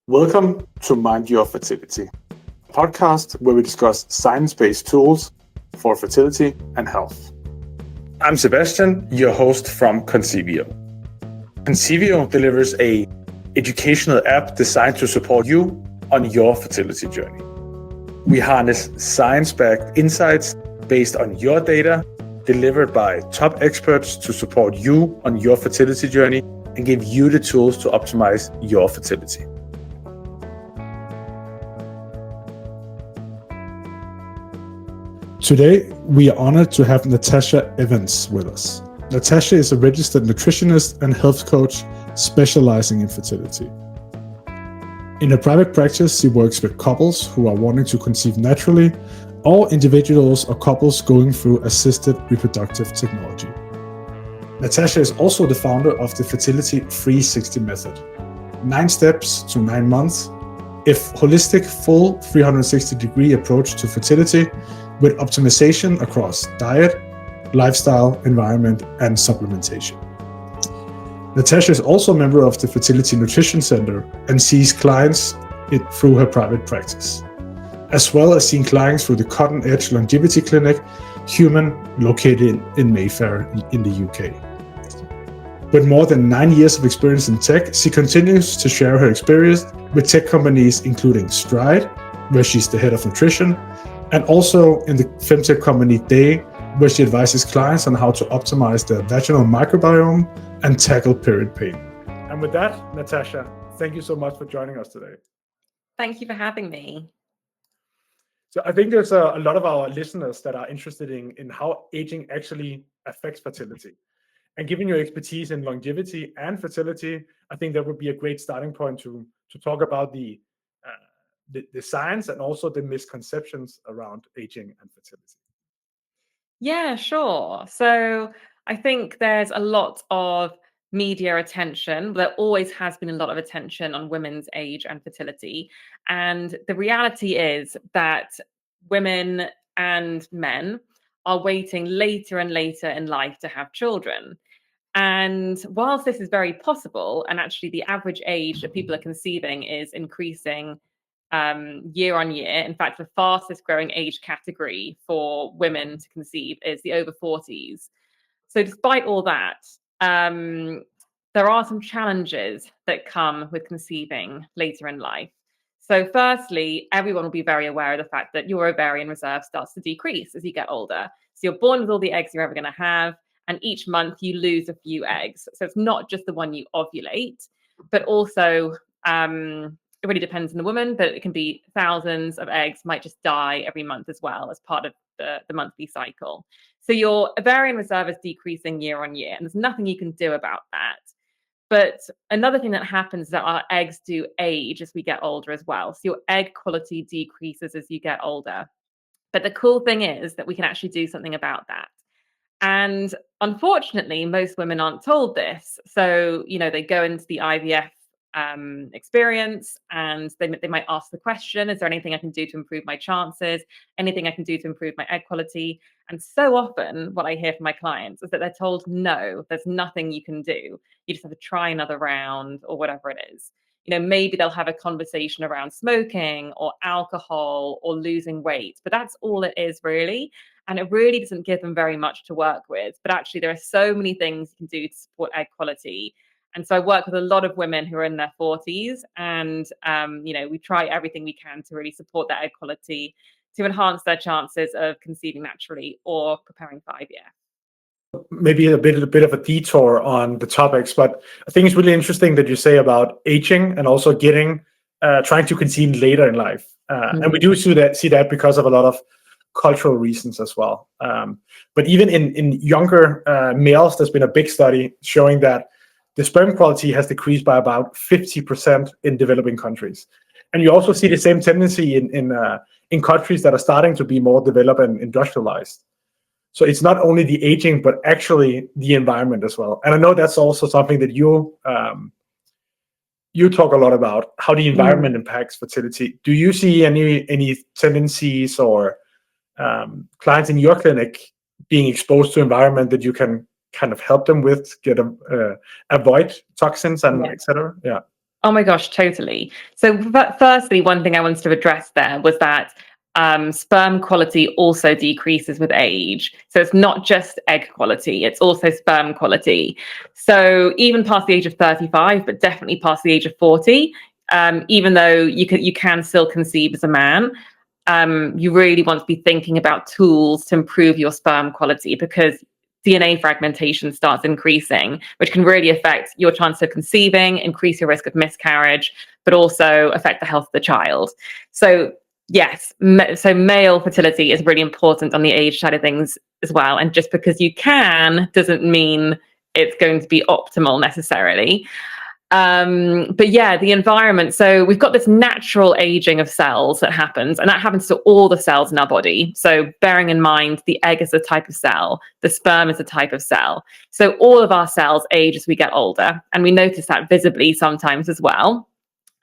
Welcome to Mind Your Fertility, a podcast where we discuss science-based tools for fertility and health. I'm Sebastian, your host from Conceive. Conceive delivers an educational app designed to support you on your fertility journey. We harness science-backed insights based on your data, delivered by top experts to support you on your fertility journey and give you the tools to optimize your fertility. Today, we are honored to have Natasha Evans with us. Natasha is a registered nutritionist and health coach specializing in fertility. In her private practice, she works with couples who are wanting to conceive naturally, or individuals or couples going through assisted reproductive technology. Natasha is also the founder of the Fertility 360 method, 9 steps to 9 months, a holistic, full 360-degree approach to fertility with optimization across diet, lifestyle, environment, and supplementation. Natasha is also a member of the Fertility Nutrition Center and sees clients through her private practice, as well as seeing clients through the cutting-edge longevity clinic, Human, located in Mayfair in the UK. With more than 9 years of experience in tech, she continues to share her experience with tech companies including Stride, where she's the head of nutrition, and also in the femtech company Day, where she advises clients on how to optimize their vaginal microbiome and tackle period pain. And with that, Natasha, thank you so much for joining us today. Thank you for having me. So I think there's a lot of our listeners that are interested in how aging actually affects fertility. And given your expertise in longevity and fertility, I think that would be a great starting point to talk about the science and also the misconceptions around aging and fertility. Yeah, sure. So I think there's a lot of media attention. There always has been a lot of attention on women's age and fertility. And the reality is that women and men are waiting later and later in life to have children. And whilst this is very possible, and actually the average age that people are conceiving is increasing year on year. In fact, the fastest growing age category for women to conceive is the over 40s. So despite all that, there are some challenges that come with conceiving later in life. So firstly, everyone will be very aware of the fact that your ovarian reserve starts to decrease as you get older. So you're born with all the eggs you're ever going to have, and each month you lose a few eggs. So it's not just the one you ovulate, but also it really depends on the woman, but it can be thousands of eggs might just die every month as well as part of the monthly cycle. So your ovarian reserve is decreasing year on year, and there's nothing you can do about that. But another thing that happens is that our eggs do age as we get older as well. So your egg quality decreases as you get older. But the cool thing is that we can actually do something about that. And unfortunately, most women aren't told this. So, they go into the IVF experience and they might ask the question, is there anything I can do to improve my chances? Anything I can do to improve my egg quality? And so often what I hear from my clients is that they're told, no, there's nothing you can do. You just have to try another round or whatever it is. Maybe they'll have a conversation around smoking or alcohol or losing weight, but that's all it is really. And it really doesn't give them very much to work with. But actually, there are so many things you can do to support egg quality. And so I work with a lot of women who are in their 40s, and we try everything we can to really support their egg quality to enhance their chances of conceiving naturally or preparing for IVF. Maybe a bit of a detour on the topics, but I think it's really interesting that you say about aging and also trying to conceive later in life. And we do see that because of a lot of cultural reasons as well. But even in younger males, there's been a big study showing that the sperm quality has decreased by about 50% in developing countries. And you also see the same tendency in countries that are starting to be more developed and industrialized. So it's not only the aging, but actually the environment as well. And I know that's also something that you talk a lot about, how the environment impacts fertility. Do you see any tendencies or clients in your clinic being exposed to environment that you can kind of help them with, avoid toxins and et cetera? Yeah. Oh my gosh, totally. So, firstly, one thing I wanted to address there was that sperm quality also decreases with age. So, it's not just egg quality, it's also sperm quality. So, even past the age of 35, but definitely past the age of 40, even though you can still conceive as a man, you really want to be thinking about tools to improve your sperm quality, because DNA fragmentation starts increasing, which can really affect your chance of conceiving, increase your risk of miscarriage, but also affect the health of the child. So, yes, so male fertility is really important on the age side of things as well. And just because you can doesn't mean it's going to be optimal necessarily. But yeah, the environment. So we've got this natural aging of cells that happens, and that happens to all the cells in our body. So bearing in mind, the egg is a type of cell, the sperm is a type of cell. So all of our cells age as we get older, and we notice that visibly sometimes as well.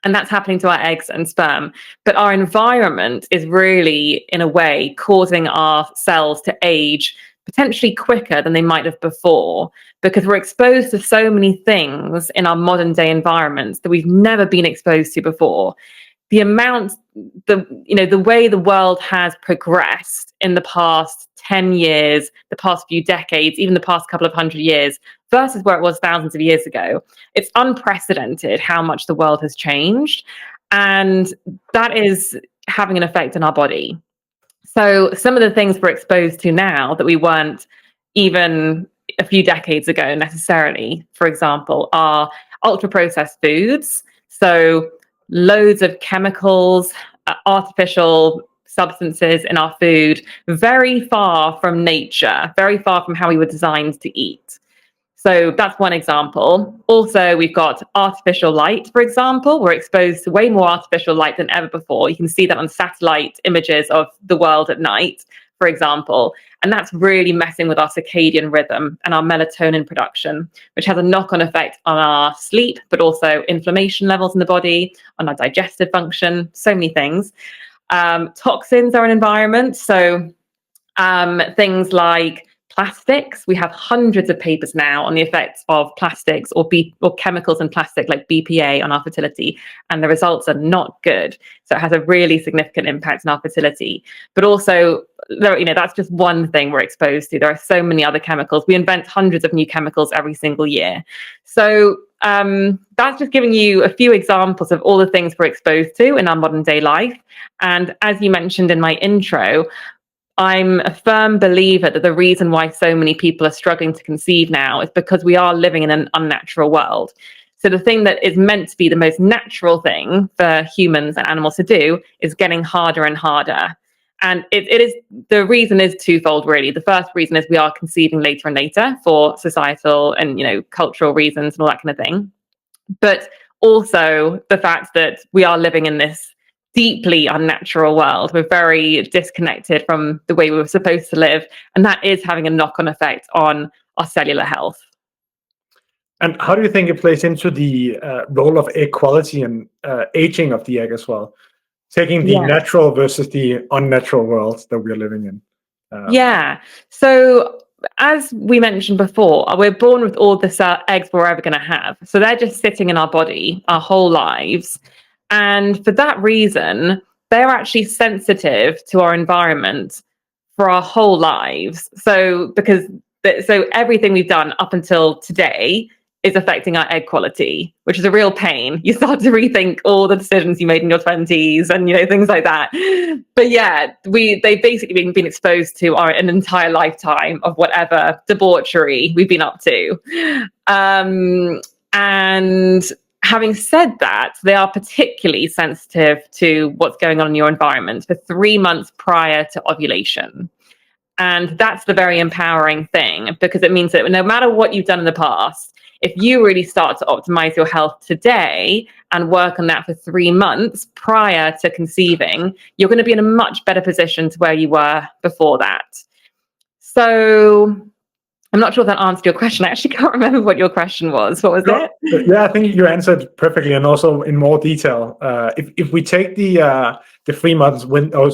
And that's happening to our eggs and sperm. But our environment is really, in a way, causing our cells to age potentially quicker than they might have before, because we're exposed to so many things in our modern day environments that we've never been exposed to before. The amount, the way the world has progressed in the past 10 years, the past few decades, even the past couple of 100 years, versus where it was thousands of years ago, it's unprecedented how much the world has changed. And that is having an effect on our body. So some of the things we're exposed to now that we weren't even a few decades ago necessarily, for example, are ultra processed foods. So loads of chemicals, artificial substances in our food, very far from nature, very far from how we were designed to eat. So that's one example. Also, we've got artificial light, for example. We're exposed to way more artificial light than ever before. You can see that on satellite images of the world at night, for example. And that's really messing with our circadian rhythm and our melatonin production, which has a knock-on effect on our sleep, but also inflammation levels in the body, on our digestive function, so many things. Toxins are an environment. So things like plastics. We have hundreds of papers now on the effects of plastics or chemicals in plastic like BPA on our fertility, and the results are not good. So it has a really significant impact on our fertility. But also, that's just one thing we're exposed to. There are so many other chemicals. We invent hundreds of new chemicals every single year. So that's just giving you a few examples of all the things we're exposed to in our modern day life. And as you mentioned in my intro, I'm a firm believer that the reason why so many people are struggling to conceive now is because we are living in an unnatural world. So the thing that is meant to be the most natural thing for humans and animals to do is getting harder and harder. And the reason is twofold, really. The first reason is we are conceiving later and later for societal and, cultural reasons and all that kind of thing. But also the fact that we are living in this deeply unnatural world. We're very disconnected from the way we were supposed to live, and that is having a knock-on effect on our cellular health. And how do you think it plays into the role of egg quality and aging of the egg as well? Taking the natural versus the unnatural world that we're living in. Yeah. So as we mentioned before, we're born with all the eggs we're ever going to have. So they're just sitting in our body our whole lives. And for that reason, they're actually sensitive to our environment for our whole lives. So everything we've done up until today is affecting our egg quality, which is a real pain. You start to rethink all the decisions you made in your 20s and things like that. But yeah, they've basically been exposed to an entire lifetime of whatever debauchery we've been up to. And having said that, they are particularly sensitive to what's going on in your environment for 3 months prior to ovulation. And that's the very empowering thing, because it means that no matter what you've done in the past, if you really start to optimize your health today and work on that for 3 months prior to conceiving, you're going to be in a much better position to where you were before that. So I'm not sure if that answered your question. I actually can't remember what your question was. What was it? Yeah, I think you answered perfectly, and also in more detail. If we take the 3 months window,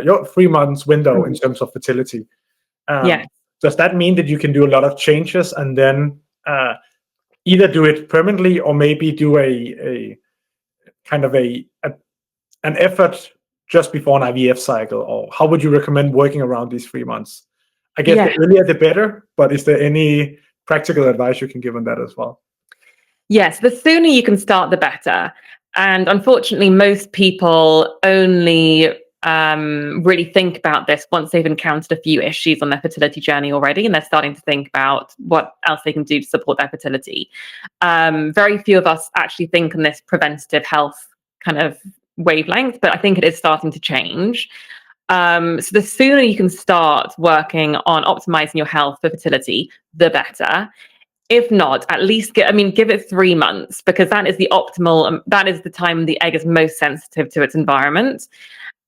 your 3 months window in terms of fertility, does that mean that you can do a lot of changes and then either do it permanently or maybe do a kind of an effort just before an IVF cycle? Or how would you recommend working around these 3 months? I guess the Yeah. earlier the better, but is there any practical advice you can give on that as well? Yes, the sooner you can start, the better. And unfortunately, most people only really think about this once they've encountered a few issues on their fertility journey already, and they're starting to think about what else they can do to support their fertility. Very few of us actually think on this preventative health kind of wavelength, but I think it is starting to change. So the sooner you can start working on optimizing your health for fertility, the better. If not, at least give it 3 months, because that is the optimal, that is the time the egg is most sensitive to its environment.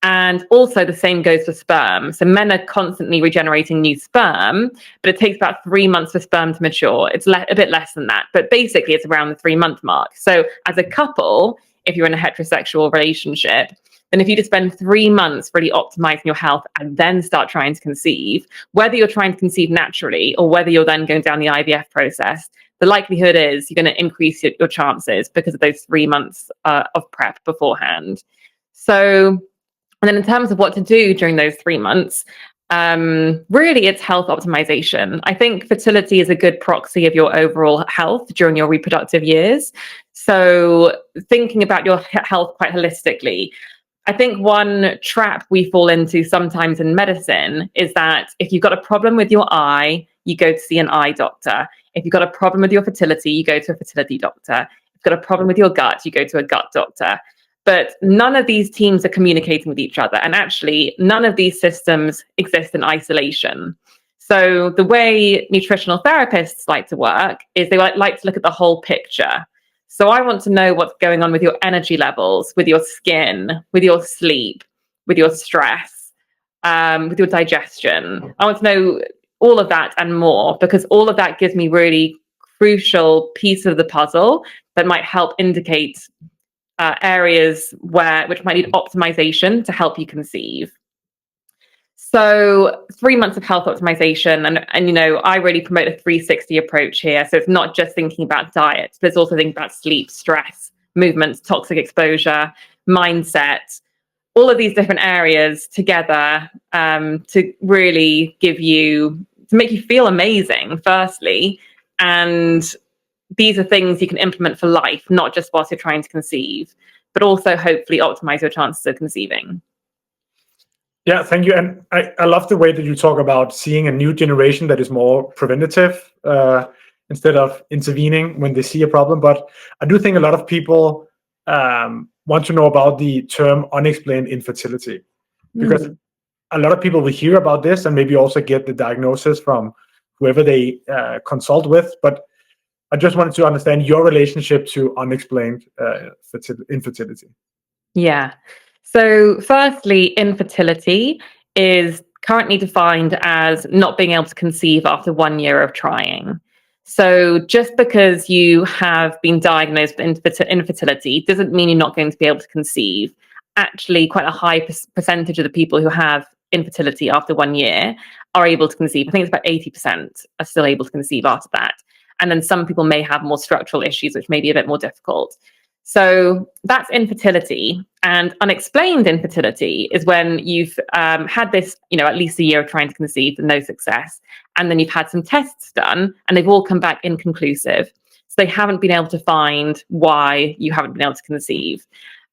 And also the same goes for sperm. So men are constantly regenerating new sperm, but it takes about 3 months for sperm to mature. It's a bit less than that, but basically it's around the 3 month mark. So as a couple, if you're in a heterosexual relationship, then if you just spend 3 months really optimizing your health and then start trying to conceive, whether you're trying to conceive naturally or whether you're then going down the IVF process, the likelihood is you're going to increase your chances because of those 3 months of prep beforehand. So, and then in terms of what to do during those 3 months, really it's health optimization. I think fertility is a good proxy of your overall health during your reproductive years. So thinking about your health quite holistically. I think one trap we fall into sometimes in medicine is that if you've got a problem with your eye, you go to see an eye doctor. If you've got a problem with your fertility, you go to a fertility doctor. If you've got a problem with your gut, you go to a gut doctor. But none of these teams are communicating with each other. And actually, none of these systems exist in isolation. So the way nutritional therapists like to work is they like to look at the whole picture. So I want to know what's going on with your energy levels, with your skin, with your sleep, with your stress, with your digestion. I want to know all of that and more, because all of that gives me really crucial piece of the puzzle that might help indicate areas which might need optimization to help you conceive. So 3 months of health optimization, and I really promote a 360 approach here. So it's not just thinking about diet, but it's also thinking about sleep, stress, movement, toxic exposure, mindset, all of these different areas together to really make you feel amazing, firstly. And these are things you can implement for life, not just whilst you're trying to conceive, but also hopefully optimize your chances of conceiving. Yeah, thank you. And I love the way that you talk about seeing a new generation that is more preventative instead of intervening when they see a problem. But I do think a lot of people want to know about the term unexplained infertility, because a lot of people will hear about this and maybe also get the diagnosis from whoever they consult with. But I just wanted to understand your relationship to unexplained infertility. Yeah. So, firstly, infertility is currently defined as not being able to conceive after 1 year of trying. So, just because you have been diagnosed with infertility doesn't mean you're not going to be able to conceive. Actually, quite a high percentage of the people who have infertility after 1 year are able to conceive. I think it's about 80% are still able to conceive after that. And then some people may have more structural issues, which may be a bit more difficult. So that's infertility. And unexplained infertility is when you've had this, at least a year of trying to conceive and no success. And then you've had some tests done and they've all come back inconclusive. So they haven't been able to find why you haven't been able to conceive.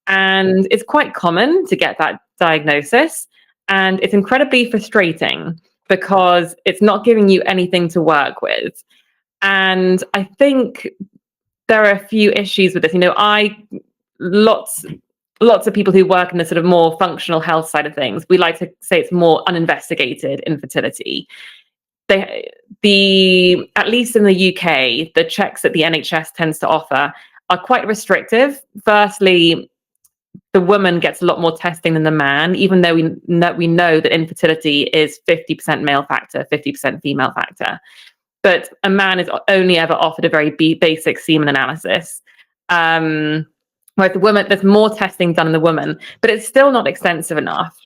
And it's quite common to get that diagnosis. And it's incredibly frustrating because it's not giving you anything to work with. And I think there are a few issues with this. Lots of people who work in the sort of more functional health side of things, we like to say it's more uninvestigated infertility. At least in the UK, the checks that the NHS tends to offer are quite restrictive. Firstly, the woman gets a lot more testing than the man, even though we know that infertility is 50% male factor, 50% female factor. But a man is only ever offered a very basic semen analysis. Whereas the woman, there's more testing done in the woman, but it's still not extensive enough.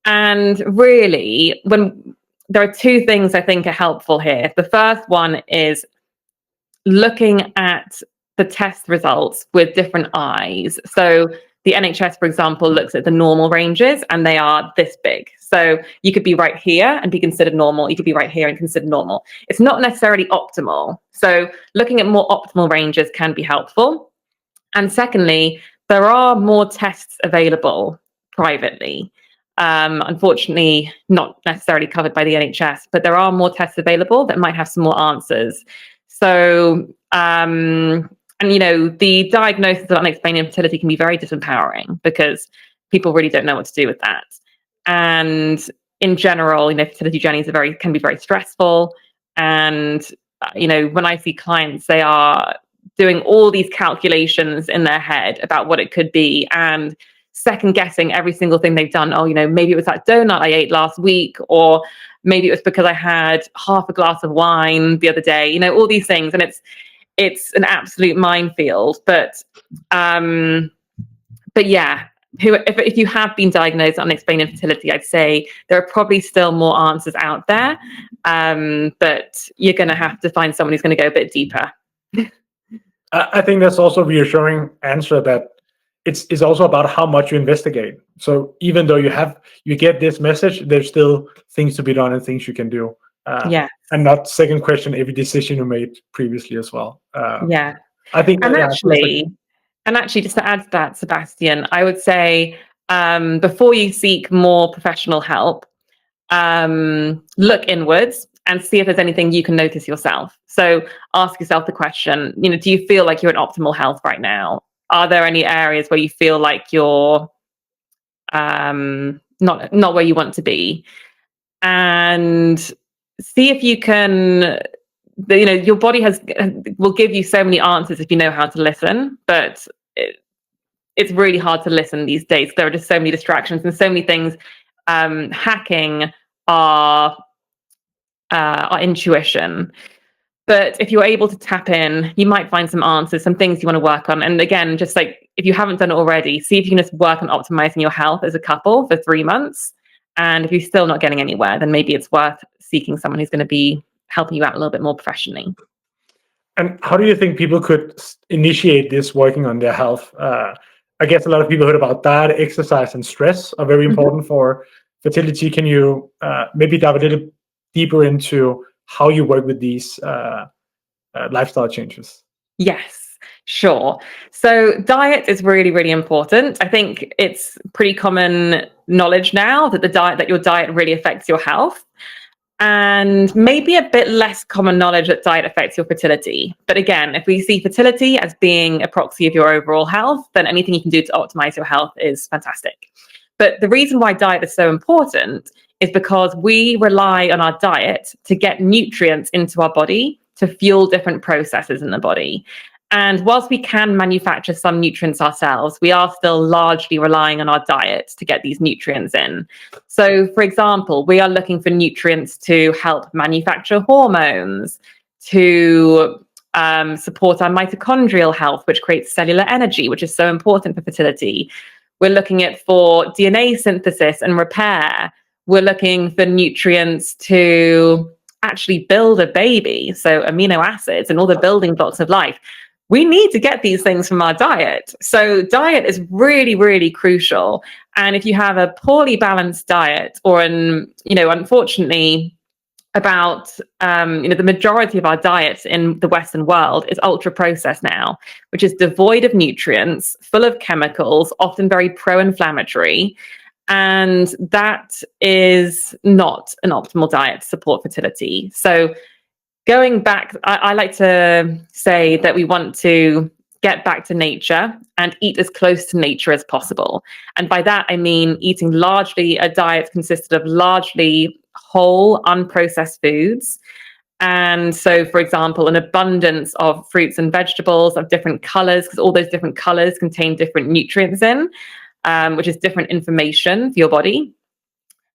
And really, when there are two things I think are helpful here. The first one is looking at the test results with different eyes. So the NHS, for example, looks at the normal ranges and they are this big. So you could be right here and be considered normal. You could be right here and considered normal. It's not necessarily optimal. So looking at more optimal ranges can be helpful. And secondly, there are more tests available privately. Unfortunately, not necessarily covered by the NHS, but there are more tests available that might have some more answers. So, and the diagnosis of unexplained infertility can be very disempowering because people really don't know what to do with that. And in general, fertility journeys can be very stressful. And when I see clients, they are doing all these calculations in their head about what it could be and second guessing every single thing they've done. Oh, maybe it was that donut I ate last week, or maybe it was because I had half a glass of wine the other day, all these things. And it's an absolute minefield. But yeah, if you have been diagnosed with unexplained infertility, I'd say there are probably still more answers out there. But you're going to have to find someone who's going to go a bit deeper. I think that's also a reassuring answer, that it's also about how much you investigate. So even though you get this message, there's still things to be done and things you can do. Yeah. And not second question every decision you made previously as well. Yeah. I think And actually, just to add to that, Sebastian, I would say before you seek more professional help, look inwards and see if there's anything you can notice yourself. So ask yourself the question, do you feel like you're in optimal health right now? Are there any areas where you feel like you're not where you want to be? And see if you can, your body will give you so many answers if you know how to listen, but it's really hard to listen these days. There are just so many distractions and so many things hacking our intuition. But if you're able to tap in, you might find some answers, some things you want to work on. And again, just like if you haven't done it already, see if you can just work on optimizing your health as a couple for 3 months. And if you're still not getting anywhere, then maybe it's worth seeking someone who's going to be helping you out a little bit more professionally. And how do you think people could initiate this working on their health? I guess a lot of people heard about diet, exercise, and stress are very important for fertility. Can you maybe dive a little deeper into how you work with these lifestyle changes? Yes, sure. So diet is really, really important. I think it's pretty common knowledge now that your diet really affects your health. And maybe a bit less common knowledge that diet affects your fertility. But again, if we see fertility as being a proxy of your overall health, then anything you can do to optimize your health is fantastic. But the reason why diet is so important is because we rely on our diet to get nutrients into our body to fuel different processes in the body. And whilst we can manufacture some nutrients ourselves, we are still largely relying on our diet to get these nutrients in. So, for example, we are looking for nutrients to help manufacture hormones, to support our mitochondrial health, which creates cellular energy, which is so important for fertility. We're looking at for DNA synthesis and repair. We're looking for nutrients to actually build a baby, so amino acids and all the building blocks of life. We need to get these things from our diet. So diet is really, really crucial. And if you have a poorly balanced diet, or unfortunately, about the majority of our diets in the Western world is ultra processed now, which is devoid of nutrients, full of chemicals, often very pro-inflammatory. And that is not an optimal diet to support fertility. So going back, I like to say that we want to get back to nature and eat as close to nature as possible. And by that, I mean eating largely a diet consisted of largely whole, unprocessed foods. And so, for example, an abundance of fruits and vegetables of different colors, because all those different colors contain different nutrients in, which is different information for your body.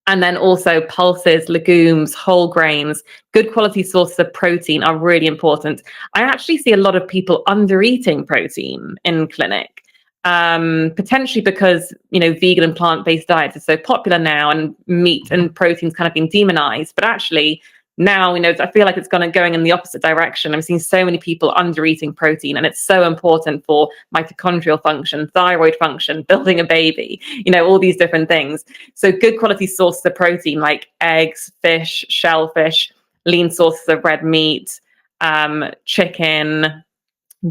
And then also pulses, legumes, whole grains, good quality sources of protein are really important. I actually see a lot of people under eating protein in clinic, potentially because, vegan and plant-based diets are so popular now and meat and protein's kind of been demonized. But actually, now, I feel like it's going in the opposite direction. I'm seeing so many people under eating protein, and it's so important for mitochondrial function, thyroid function, building a baby, all these different things. So good quality sources of protein like eggs, fish, shellfish, lean sources of red meat, chicken,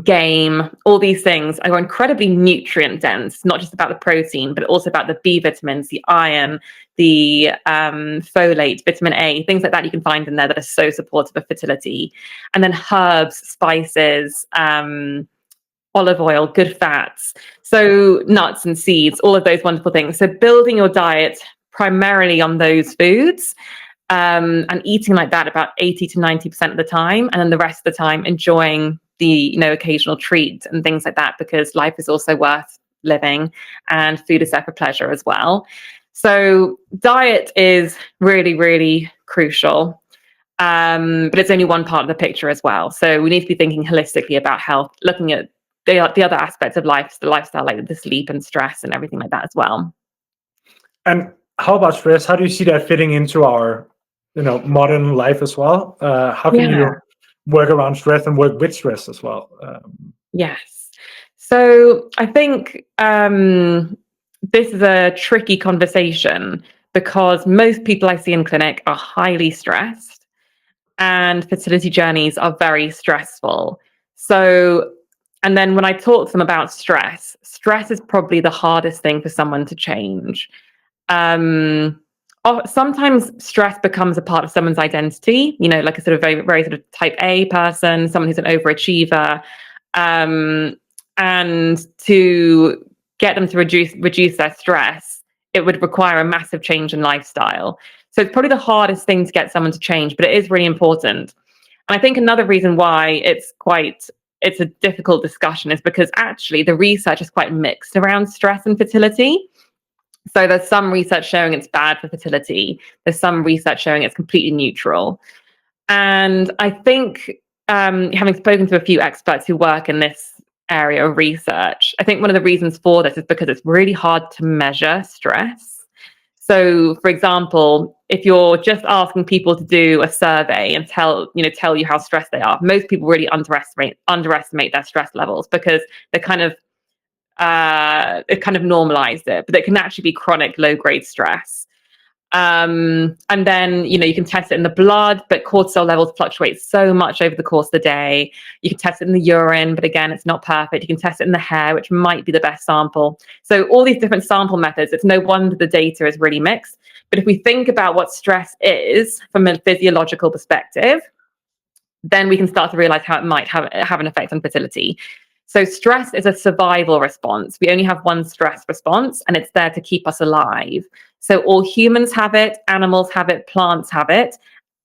game, all these things are incredibly nutrient dense, not just about the protein, but also about the B vitamins, the iron, the folate, vitamin A, things like that you can find in there that are so supportive of fertility. And then herbs, spices, olive oil, good fats, so nuts and seeds, all of those wonderful things. So building your diet primarily on those foods, and eating like that about 80 to 90% of the time, and then the rest of the time enjoying the occasional treat and things like that, because life is also worth living and food is there for pleasure as well. So diet is really, really crucial, but it's only one part of the picture as well. So we need to be thinking holistically about health, looking at the other aspects of life, the lifestyle, like the sleep and stress and everything like that as well. And how about stress? How do you see that fitting into our modern life as well? How can you work around stress and work with stress as well? Yes. So I think this is a tricky conversation, because most people I see in clinic are highly stressed, and fertility journeys are very stressful. So, and then when I talk to them about stress is probably the hardest thing for someone to change. Sometimes stress becomes a part of someone's identity, like a sort of very, very sort of type A person, someone who's an overachiever. And to get them to reduce their stress, it would require a massive change in lifestyle. So it's probably the hardest thing to get someone to change, but it is really important. And I think another reason why it's a difficult discussion is because actually the research is quite mixed around stress and fertility. So there's some research showing it's bad for fertility. There's some research showing it's completely neutral. And I think, having spoken to a few experts who work in this area of research, I think one of the reasons for this is because it's really hard to measure stress. So, for example, if you're just asking people to do a survey and tell you how stressed they are, most people really underestimate their stress levels, because they kind of normalized it, but it can actually be chronic low-grade stress. And then, you can test it in the blood, but cortisol levels fluctuate so much over the course of the day. You can test it in the urine, but again, it's not perfect. You can test it in the hair, which might be the best sample. So all these different sample methods, it's no wonder the data is really mixed. But if we think about what stress is from a physiological perspective, then we can start to realize how it might have an effect on fertility. So stress is a survival response. We only have one stress response, and it's there to keep us alive. So all humans have it, animals have it, plants have it.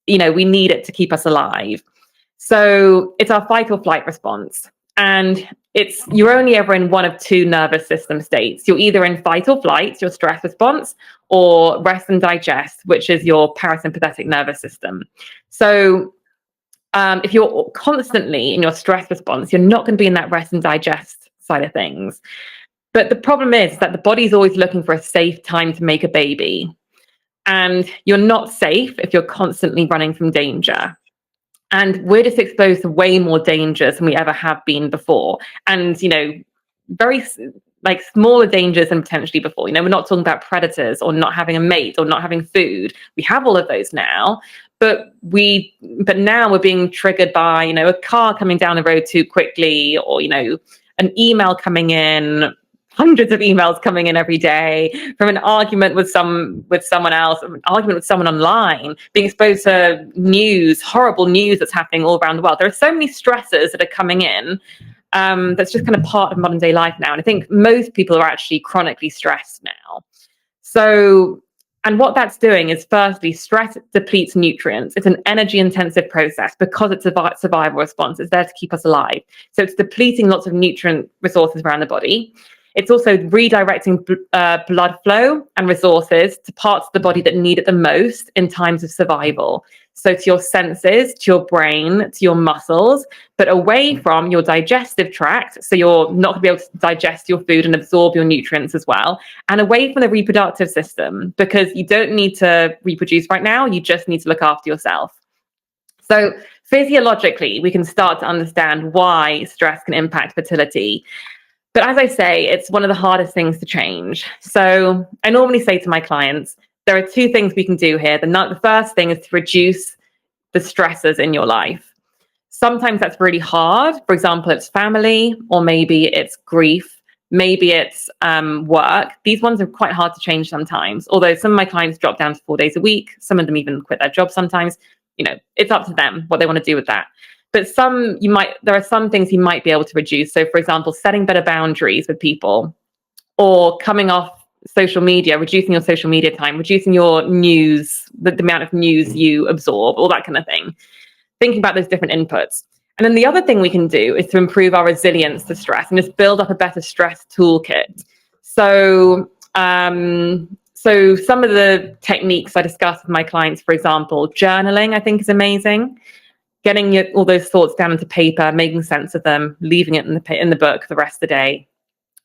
We need it to keep us alive. So it's our fight or flight response. And you're only ever in one of two nervous system states. You're either in fight or flight, your stress response, or rest and digest, which is your parasympathetic nervous system. So if you're constantly in your stress response, you're not going to be in that rest and digest side of things. But the problem is that the body's always looking for a safe time to make a baby. And you're not safe if you're constantly running from danger. And we're just exposed to way more dangers than we ever have been before. And, very smaller dangers than potentially before. We're not talking about predators or not having a mate or not having food. We have all of those now. But now we're being triggered by, a car coming down the road too quickly, or, an email coming in, hundreds of emails coming in every day, from an argument with someone else, an argument with someone online, being exposed to news, horrible news that's happening all around the world. There are so many stressors that are coming in. That's just kind of part of modern day life now. And I think most people are actually chronically stressed now. So, and what that's doing is, firstly, stress depletes nutrients. It's an energy intensive process because it's a survival response. It's there to keep us alive. So it's depleting lots of nutrient resources around the body. It's also redirecting blood flow and resources to parts of the body that need it the most in times of survival. So to your senses, to your brain, to your muscles, but away from your digestive tract. So you're not going to be able to digest your food and absorb your nutrients as well. And away from the reproductive system, because you don't need to reproduce right now. You just need to look after yourself. So physiologically, we can start to understand why stress can impact fertility. But as I say, it's one of the hardest things to change. So I normally say to my clients, there are two things we can do here. The first thing is to reduce the stressors in your life. Sometimes that's really hard. For example, it's family, or maybe it's grief, maybe it's work. These ones are quite hard to change sometimes. Although some of my clients drop down to 4 days a week, some of them even quit their job sometimes. It's up to them what they want to do with that. But there are some things you might be able to reduce. So, for example, setting better boundaries with people, or coming off social media, reducing your social media time, reducing your news, the amount of news you absorb, all that kind of thing. Thinking about those different inputs. And then the other thing we can do is to improve our resilience to stress and just build up a better stress toolkit. So some of the techniques I discuss with my clients, for example, journaling, I think is amazing. Getting all those thoughts down into paper, making sense of them, leaving it in the book the rest of the day,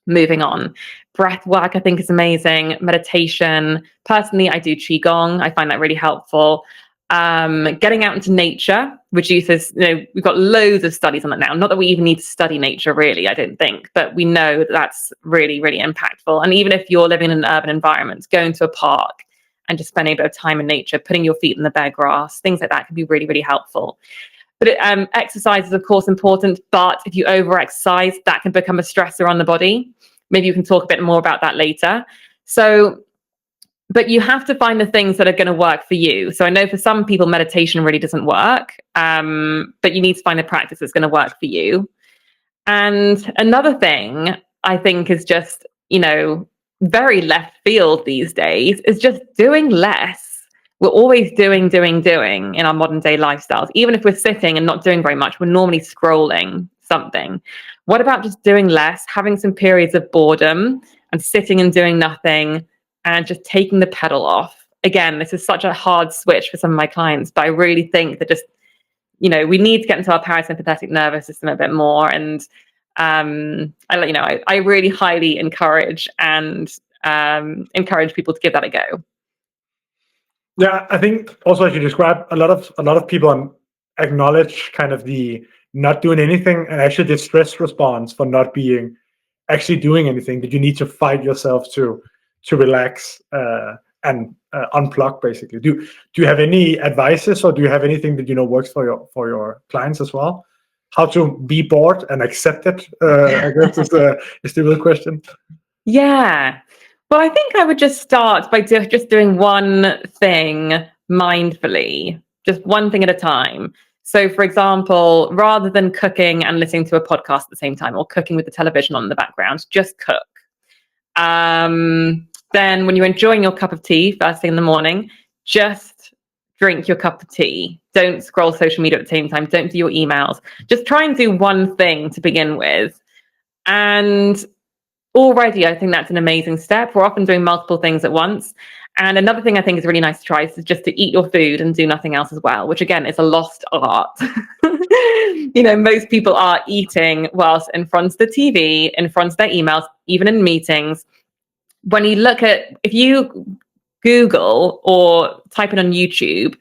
moving on. Breath work, I think, is amazing. Meditation. Personally, I do Qigong. I find that really helpful. Getting out into nature reduces, we've got loads of studies on it now. Not that we even need to study nature, really, I don't think, but we know that that's really, really impactful. And even if you're living in an urban environment, going to a park and just spending a bit of time in nature, putting your feet in the bare grass, things like that can be really, really helpful. But exercise is, of course, important. But if you over-exercise, that can become a stressor on the body. Maybe you can talk a bit more about that later. But you have to find the things that are going to work for you. So I know for some people, meditation really doesn't work. But you need to find a practice that's going to work for you. And another thing I think is just, very left field these days is just doing less. We're always doing in our modern day lifestyles. Even if we're sitting and not doing very much, we're normally scrolling something. What about just doing less, having some periods of boredom and sitting and doing nothing and just taking the pedal off? Again, this is such a hard switch for some of my clients, but I really think that just, we need to get into our parasympathetic nervous system a bit more. And I really highly encourage people to give that a go. Yeah, I think also as you described, a lot of people acknowledge kind of the not doing anything, and actually the stress response for not being actually doing anything, that you need to fight yourself to relax and unplug, basically. Do you have any advices, or do you have anything that works for your clients as well? How to be bored and accept it, I guess is the real question. Yeah. Well, I think I would just start by just doing one thing mindfully, just one thing at a time. So, for example, rather than cooking and listening to a podcast at the same time, or cooking with the television on in the background, just cook. Then when you're enjoying your cup of tea first thing in the morning, just drink your cup of tea. Don't scroll social media at the same time. Don't do your emails. Just try and do one thing to begin with. And already, I think that's an amazing step. We're often doing multiple things at once. And another thing I think is really nice to try is just to eat your food and do nothing else as well, which again is a lost art. Most people are eating whilst in front of the TV, in front of their emails, even in meetings. When you look at, if you Google or type in on YouTube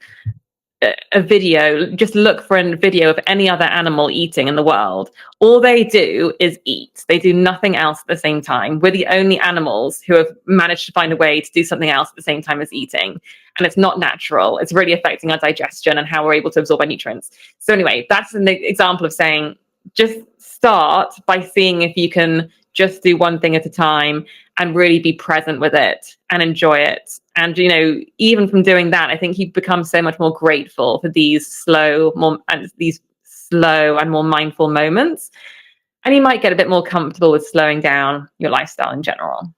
a video, just look for a video of any other animal eating in the world. All they do is eat. They do nothing else at the same time. We're the only animals who have managed to find a way to do something else at the same time as eating. And it's not natural. It's really affecting our digestion and how we're able to absorb our nutrients. So anyway, that's an example of saying, just start by seeing if you can just do one thing at a time and really be present with it and enjoy it. And, even from doing that, I think you become so much more grateful for these slow and more mindful moments. And you might get a bit more comfortable with slowing down your lifestyle in general.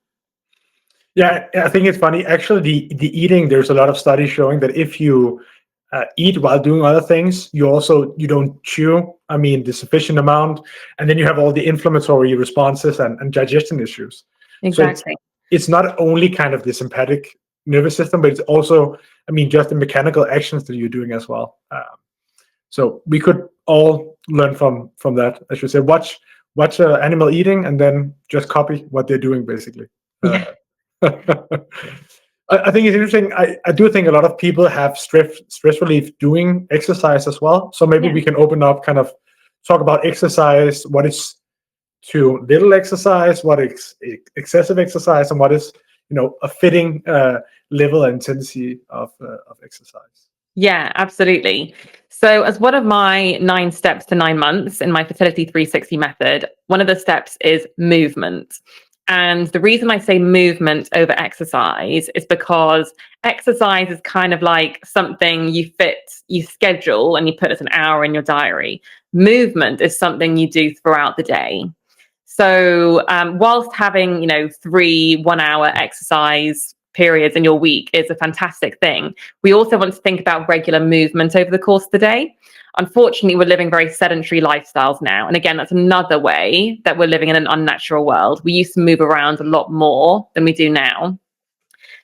Yeah, I think it's funny. Actually, the eating, there's a lot of studies showing that if you eat while doing other things, you don't chew, the sufficient amount, and then you have all the inflammatory responses and digestion issues. Exactly. So it's not only kind of the sympathetic nervous system, but it's also, just the mechanical actions that you're doing as well. So we could all learn from that. I should say, watch animal eating and then just copy what they're doing, basically. Yeah. I think it's interesting. I do think a lot of people have stress relief doing exercise as well. So maybe Yeah. we can open up, kind of talk about exercise, what is too little exercise, what is excessive exercise, and what is, a fitting level and intensity of exercise. Yeah, absolutely. So, as one of my 9 steps to 9 months in my Fertility 360 method, one of the steps is movement. And the reason I say movement over exercise is because exercise is kind of like something you schedule and you put as an hour in your diary. Movement is something you do throughout the day. So, whilst having, 3 1-hour exercise periods in your week is a fantastic thing, we also want to think about regular movement over the course of the day. Unfortunately, we're living very sedentary lifestyles now. And again, that's another way that we're living in an unnatural world. We used to move around a lot more than we do now.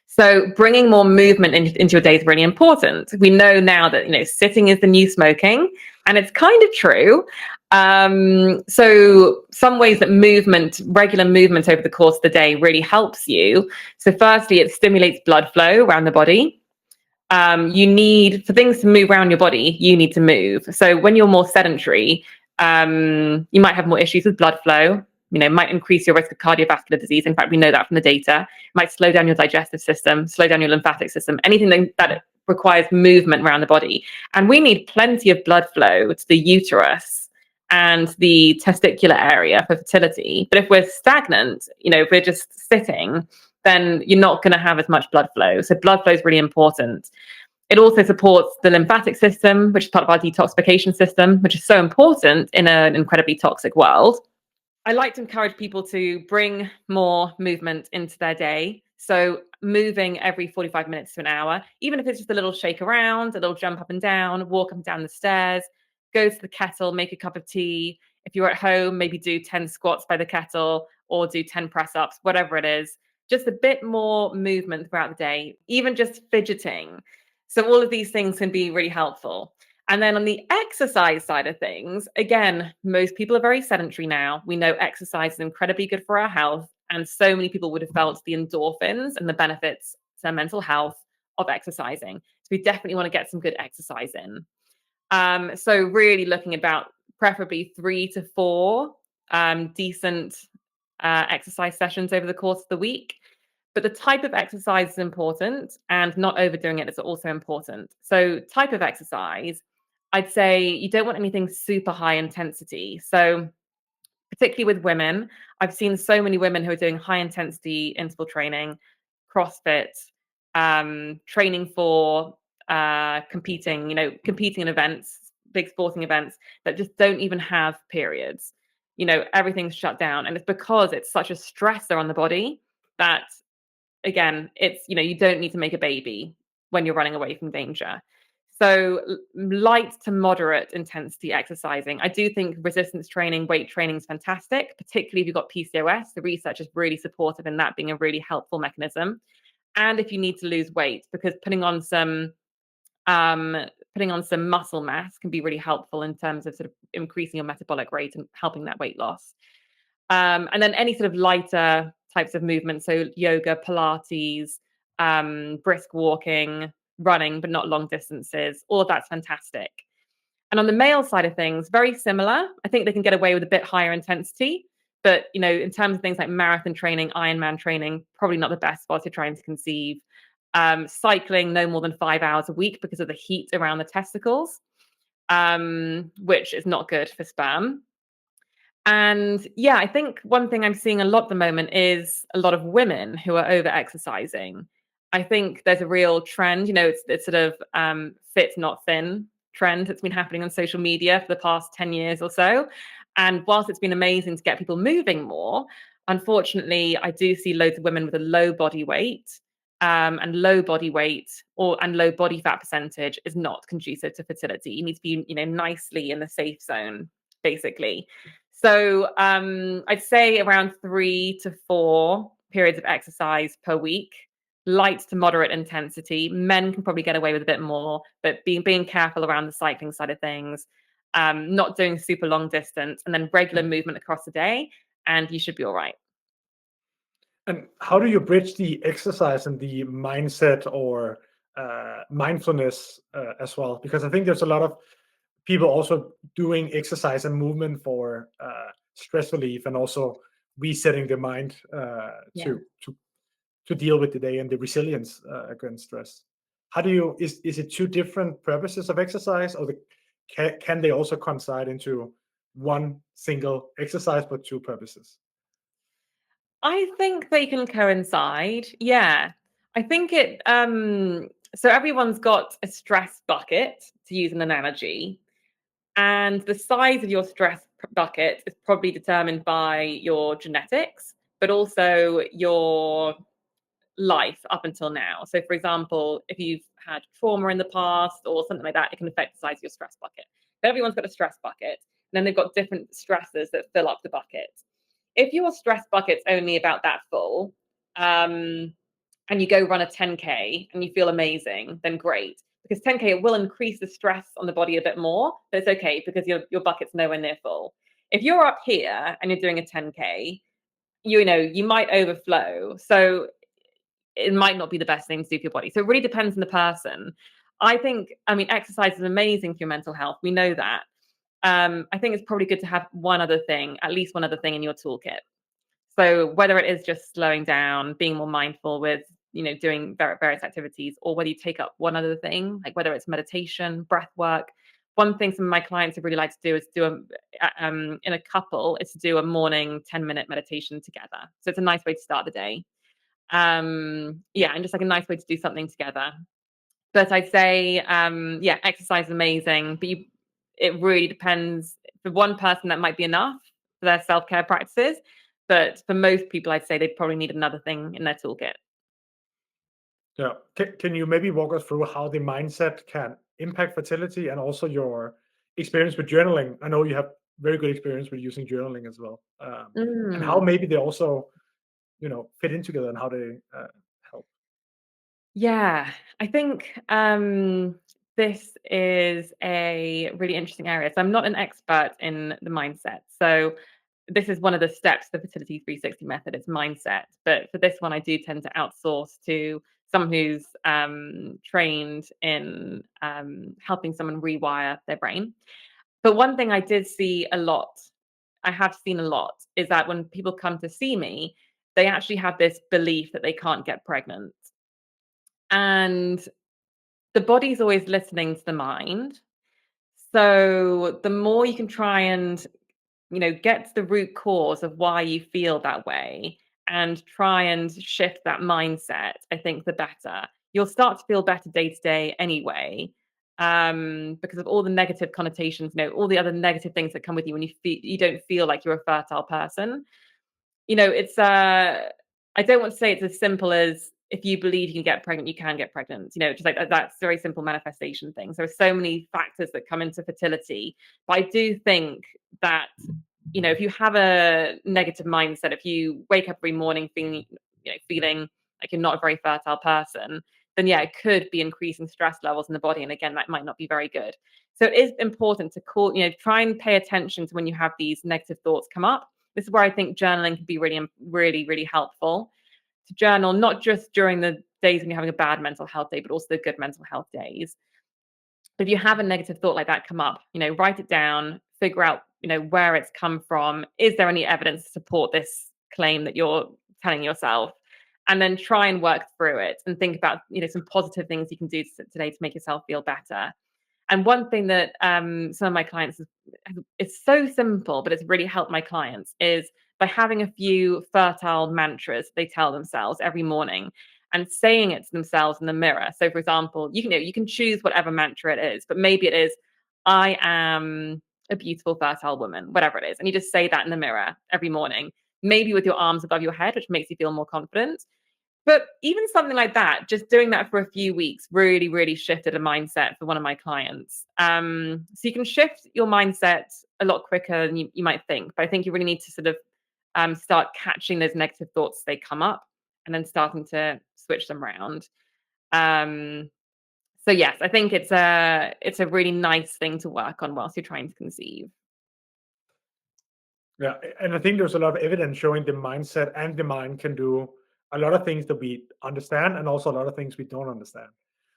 So bringing more movement into your day is really important. We know now that, sitting is the new smoking, and it's kind of true. So some ways that regular movement over the course of the day really helps you. So firstly, it stimulates blood flow around the body. For things to move around your body, you need to move. So when you're more sedentary, you might have more issues with blood flow. Might increase your risk of cardiovascular disease. In fact, we know that from the data. It might slow down your digestive system, slow down your lymphatic system, anything that requires movement around the body. And we need plenty of blood flow to the uterus and the testicular area for fertility. But if we're stagnant, if we're just sitting, then you're not going to have as much blood flow. So blood flow is really important. It also supports the lymphatic system, which is part of our detoxification system, which is so important in an incredibly toxic world. I like to encourage people to bring more movement into their day. So moving every 45 minutes to an hour, even if it's just a little shake around, a little jump up and down, walk up and down the stairs, go to the kettle, make a cup of tea. If you're at home, maybe do 10 squats by the kettle or do 10 press ups, whatever it is. Just a bit more movement throughout the day, even just fidgeting. So all of these things can be really helpful. And then on the exercise side of things, again, most people are very sedentary now. We know exercise is incredibly good for our health. And so many people would have felt the endorphins and the benefits to their mental health of exercising. So we definitely want to get some good exercise in. So really looking about preferably 3 to 4 decent exercise sessions over the course of the week. But the type of exercise is important, and not overdoing it is also important. So type of exercise, I'd say you don't want anything super high intensity. So particularly with women, I've seen so many women who are doing high intensity interval training, CrossFit, training for competing in events, big sporting events that just don't even have periods. Everything's shut down. And it's because it's such a stressor on the body that, again, it's, you don't need to make a baby when you're running away from danger. So light to moderate intensity exercising. I do think resistance training, weight training is fantastic, particularly if you've got PCOS. The research is really supportive in that being a really helpful mechanism. And if you need to lose weight, because putting on some muscle mass can be really helpful in terms of sort of increasing your metabolic rate and helping that weight loss. And then any sort of lighter types of movement, so yoga, Pilates, brisk walking, running, but not long distances, all of that's fantastic. And on the male side of things, very similar. I think they can get away with a bit higher intensity, but in terms of things like marathon training, Ironman training, probably not the best whilst you're trying to conceive. Cycling no more than 5 hours a week because of the heat around the testicles, which is not good for sperm. And yeah, I think one thing I'm seeing a lot at the moment is a lot of women who are over exercising. I think there's a real trend, it's sort of fit, not thin trend that's been happening on social media for the past 10 years or so. And whilst it's been amazing to get people moving more, unfortunately, I do see loads of women with a low body weight. And low body weight and low body fat percentage is not conducive to fertility. You need to be, nicely in the safe zone, basically. So I'd say around 3 to 4 periods of exercise per week, light to moderate intensity. Men can probably get away with a bit more, but being careful around the cycling side of things, not doing super long distance, and then regular movement across the day, and you should be all right. And how do you bridge the exercise and the mindset or mindfulness as well? Because I think there's a lot of people also doing exercise and movement for stress relief and also resetting the mind Yeah. to deal with the day and the resilience against stress. How do you is it two different purposes of exercise, or can they also coincide into one single exercise but two purposes? I think they can coincide. Yeah. I think so everyone's got a stress bucket, to use an analogy, and the size of your stress bucket is probably determined by your genetics, but also your life up until now. So, for example, if you've had trauma in the past or something like that, it can affect the size of your stress bucket. But everyone's got a stress bucket, and then they've got different stressors that fill up the bucket. If your stress bucket's only about that full, and you go run a 10K and you feel amazing, then great. Because 10K, it will increase the stress on the body a bit more, but it's okay because your bucket's nowhere near full. If you're up here and you're doing a 10K, you might overflow. So it might not be the best thing to do for your body. So it really depends on the person. I mean, exercise is amazing for your mental health. We know that. I think it's probably good to have one other thing, at least one other thing in your toolkit. So whether it is just slowing down, being more mindful with, doing various activities, or whether you take up one other thing, like whether it's meditation, breath work. One thing some of my clients have really like to do is in a couple, is to do a morning 10-minute meditation together. So it's a nice way to start the day. Yeah, and just like a nice way to do something together. But I'd say, yeah, exercise is amazing, but it really depends. For one person, that might be enough for their self-care practices, but for most people, I'd say they probably need another thing in their toolkit. Yeah. Can you maybe walk us through how the mindset can impact fertility and also your experience with journaling? I know you have very good experience with using journaling as well, and how Mm. maybe they also, fit in together and how they help. Yeah, I think this is a really interesting area. So I'm not an expert in the mindset. So this is one of the steps, the Fertility 360 method, it's mindset. But for this one, I do tend to outsource to someone who's trained in helping someone rewire their brain. But one thing I have seen a lot, is that when people come to see me, they actually have this belief that they can't get pregnant. And the body's always listening to the mind. So the more you can try and, get to the root cause of why you feel that way and try and shift that mindset, I think the better. You'll start to feel better day to day anyway, because of all the negative connotations, all the other negative things that come with you when you don't feel like you're a fertile person. It's I don't want to say it's as simple as, if you believe you can get pregnant, you can get pregnant. Just like that's a very simple manifestation things. There are so many factors that come into fertility. But I do think that, if you have a negative mindset, if you wake up every morning feeling like you're not a very fertile person, then yeah, it could be increasing stress levels in the body. And again, that might not be very good. So it is important to try and pay attention to when you have these negative thoughts come up. This is where I think journaling can be really, really, really helpful, to journal, not just during the days when you're having a bad mental health day, but also the good mental health days. But if you have a negative thought like that come up, write it down, figure out, where it's come from. Is there any evidence to support this claim that you're telling yourself? And then try and work through it and think about, some positive things you can do today to make yourself feel better. And one thing that some of my clients, it's so simple, but it's really helped my clients, is by having a few fertile mantras they tell themselves every morning and saying it to themselves in the mirror. So, for example, you can choose whatever mantra it is, but maybe it is, "I am a beautiful, fertile woman," whatever it is. And you just say that in the mirror every morning, maybe with your arms above your head, which makes you feel more confident. But even something like that, just doing that for a few weeks really, really shifted a mindset for one of my clients. So you can shift your mindset a lot quicker than you might think. But I think you really need to sort of start catching those negative thoughts as they come up and then starting to switch them around. Um, so yes, I think it's a really nice thing to work on whilst you're trying to conceive. Yeah, and I think there's a lot of evidence showing the mindset and the mind can do a lot of things that we understand, and also a lot of things we don't understand.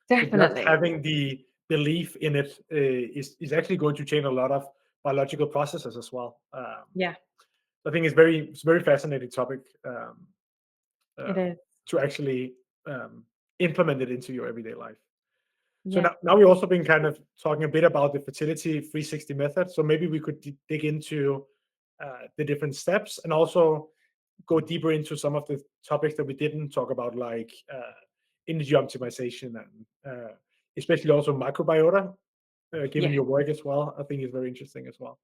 So just Definitely. having the belief in it is actually going to change a lot of biological processes as well. Yeah, I think it's very fascinating topic it uh, is. to actually um, implement it into your everyday life. So Yeah. now we've also been kind of talking a bit about the fertility 360 method. So maybe we could dig into the different steps and also go deeper into some of the topics that we didn't talk about, like energy optimization and especially also microbiota, given Yeah. your work as well. I think is very interesting as well.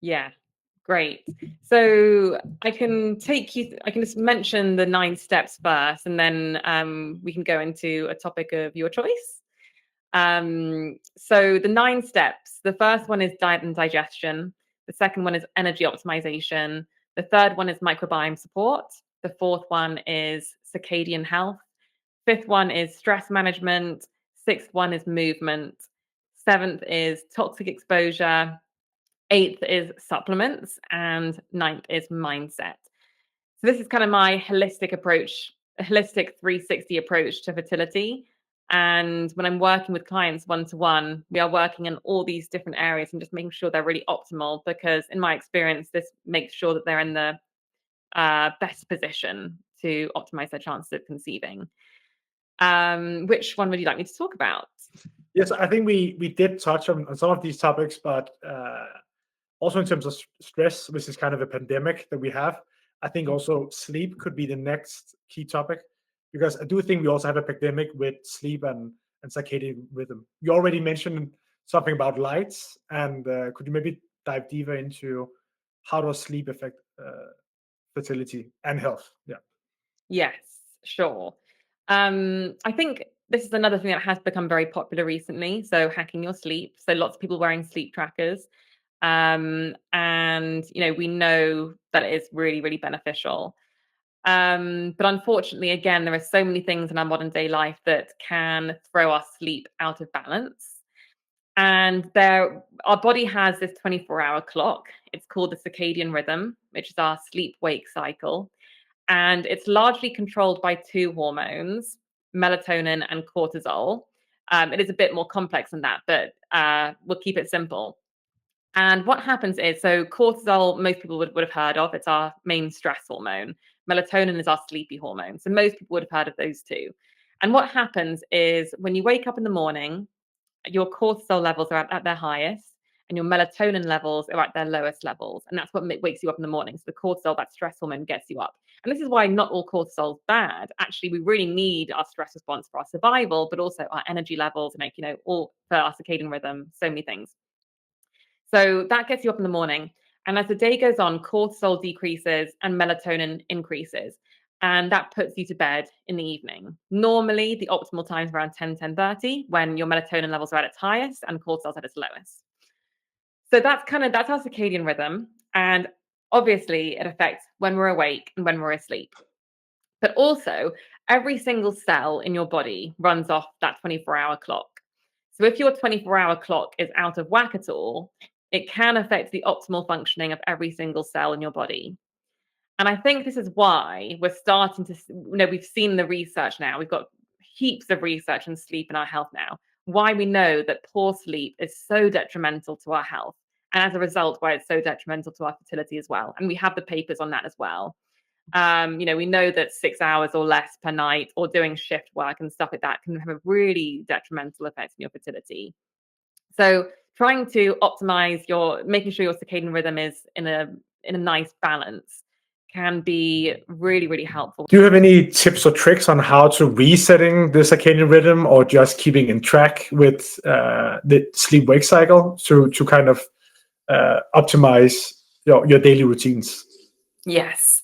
Yeah. Great. So I can I can just mention the 9 steps first, and then we can go into a topic of your choice. So the 9 steps, the first one is diet and digestion. The second one is energy optimization. The third one is microbiome support. The fourth one is circadian health. Fifth one is stress management. Sixth one is movement. Seventh is toxic exposure. Eighth is supplements. And ninth is mindset. So this is kind of my holistic approach, a holistic 360 approach to fertility. And when I'm working with clients one to one, we are working in all these different areas and just making sure they're really optimal, because in my experience, this makes sure that they're in the best position to optimize their chances of conceiving. Which one would you like me to talk about? Yes, I think we did touch on some of these topics, but also in terms of stress, which is kind of a pandemic that we have, I think also sleep could be the next key topic, because I do think we also have a pandemic with sleep and circadian rhythm. You already mentioned something about lights, and could you maybe dive deeper into how does sleep affect fertility and health? Yeah. Yes, sure. I think this is another thing that has become very popular recently. So hacking your sleep. So lots of people wearing sleep trackers. And we know that it is really, really beneficial. But unfortunately, again, there are so many things in our modern day life that can throw our sleep out of balance. And our body has this 24-hour clock. It's called the circadian rhythm, which is our sleep wake cycle. And it's largely controlled by 2 hormones, melatonin and cortisol. It is a bit more complex than that, but we'll keep it simple. And what happens is, so cortisol, most people would have heard of. It's our main stress hormone. Melatonin is our sleepy hormone. So most people would have heard of those two. And what happens is, when you wake up in the morning, your cortisol levels are at their highest, and your melatonin levels are at their lowest levels. And that's what wakes you up in the morning. So the cortisol, that stress hormone, gets you up. And this is why not all cortisol is bad. Actually, we really need our stress response for our survival, but also our energy levels, and all for our circadian rhythm, so many things. So that gets you up in the morning. And as the day goes on, cortisol decreases and melatonin increases. And that puts you to bed in the evening. Normally, the optimal time is around 10:30, when your melatonin levels are at its highest and cortisol's at its lowest. So that's our circadian rhythm. And obviously, it affects when we're awake and when we're asleep. But also, every single cell in your body runs off that 24-hour clock. So if your 24-hour clock is out of whack at all, it can affect the optimal functioning of every single cell in your body. And I think this is why we're starting to, we've seen the research now. We've got heaps of research on sleep and our health now. Why we know that poor sleep is so detrimental to our health. And as a result, why it's so detrimental to our fertility as well. And we have the papers on that as well. We know that 6 hours or less per night, or doing shift work and stuff like that, can have a really detrimental effect on your fertility. So trying to optimize making sure your circadian rhythm is in a nice balance can be really, really helpful. Do you have any tips or tricks on how to resetting the circadian rhythm, or just keeping in track with the sleep wake cycle to kind of optimize your daily routines? Yes.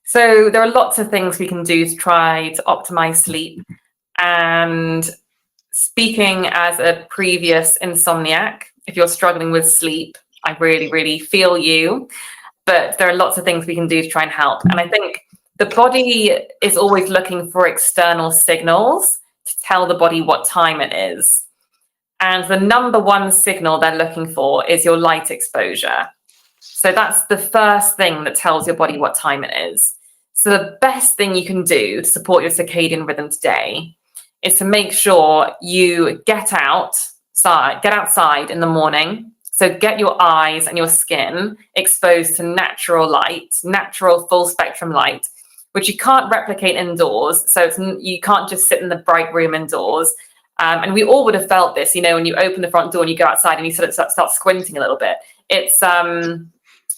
So there are lots of things we can do to try to optimize sleep. And speaking as a previous insomniac, if you're struggling with sleep, I really, really feel you. But there are lots of things we can do to try and help. And I think the body is always looking for external signals to tell the body what time it is. And the number one signal they're looking for is your light exposure. So that's the first thing that tells your body what time it is. So the best thing you can do to support your circadian rhythm today is to make sure you get outside in the morning. So get your eyes and your skin exposed to natural light, natural full spectrum light, which you can't replicate indoors. So you can't just sit in the bright room indoors. And we all would have felt this, when you open the front door and you go outside and you sort of start squinting a little bit. It's,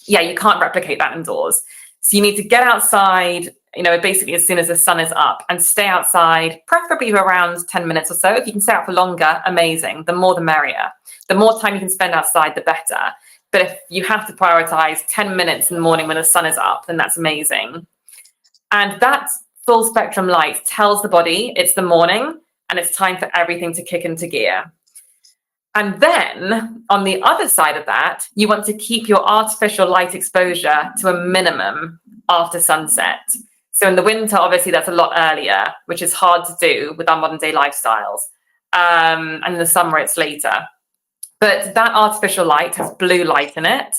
you can't replicate that indoors. So you need to get outside, basically as soon as the sun is up, and stay outside, preferably for around 10 minutes or so. If you can stay out for longer, amazing. The more the merrier. The more time you can spend outside, the better. But if you have to prioritize 10 minutes in the morning when the sun is up, then that's amazing. And that full spectrum light tells the body it's the morning and it's time for everything to kick into gear. And then on the other side of that, you want to keep your artificial light exposure to a minimum after sunset. So in the winter, obviously, that's a lot earlier, which is hard to do with our modern day lifestyles. And in the summer, it's later. But that artificial light has blue light in it,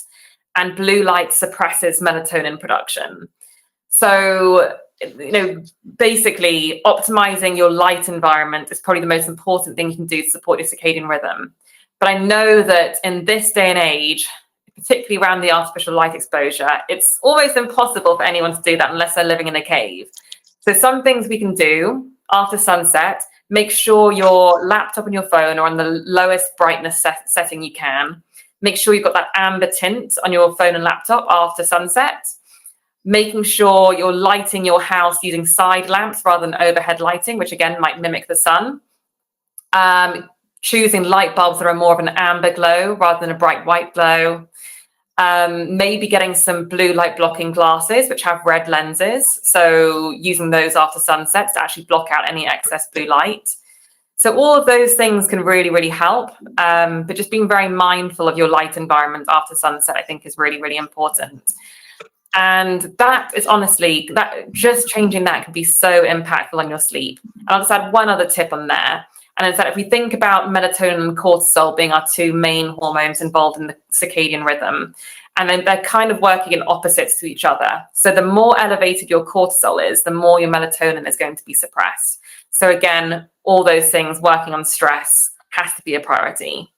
and blue light suppresses melatonin production. So, basically optimizing your light environment is probably the most important thing you can do to support your circadian rhythm. But I know that in this day and age, particularly around the artificial light exposure, it's almost impossible for anyone to do that unless they're living in a cave. So some things we can do after sunset: make sure your laptop and your phone are on the lowest brightness setting you can. Make sure you've got that amber tint on your phone and laptop after sunset. Making sure you're lighting your house using side lamps rather than overhead lighting, which again might mimic the sun. Choosing light bulbs that are more of an amber glow rather than a bright white glow. Maybe getting some blue light blocking glasses, which have red lenses. So using those after sunset to actually block out any excess blue light. So all of those things can really, really help. But just being very mindful of your light environment after sunset, I think, is really, really important. And that is honestly, that just changing that can be so impactful on your sleep. And I'll just add one other tip on there. And it's that if we think about melatonin and cortisol being our two main hormones involved in the circadian rhythm, and then they're kind of working in opposites to each other. So the more elevated your cortisol is, the more your melatonin is going to be suppressed. So again, all those things working on stress has to be a priority.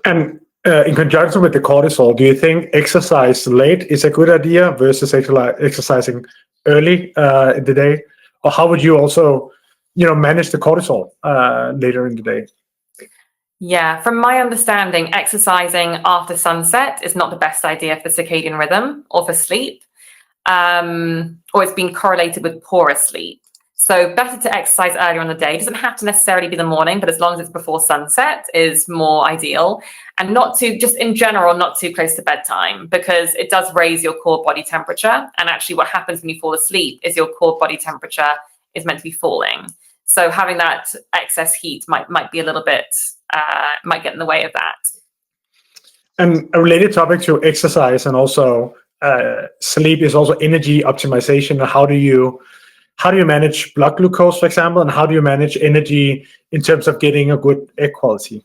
And in conjunction with the cortisol, do you think exercise late is a good idea versus exercising early in the day? Or how would you also, manage the cortisol later in the day? Yeah, from my understanding, exercising after sunset is not the best idea for the circadian rhythm or for sleep, or it's been correlated with poorer sleep. So better to exercise earlier on the day. It doesn't have to necessarily be the morning, but as long as it's before sunset is more ideal. And not too, just in general, not too close to bedtime, because it does raise your core body temperature. And actually what happens when you fall asleep is your core body temperature is meant to be falling. So having that excess heat might be a little bit, might get in the way of that. And a related topic to exercise and also sleep is also energy optimization. How do you manage blood glucose, for example, and how do you manage energy in terms of getting a good egg quality?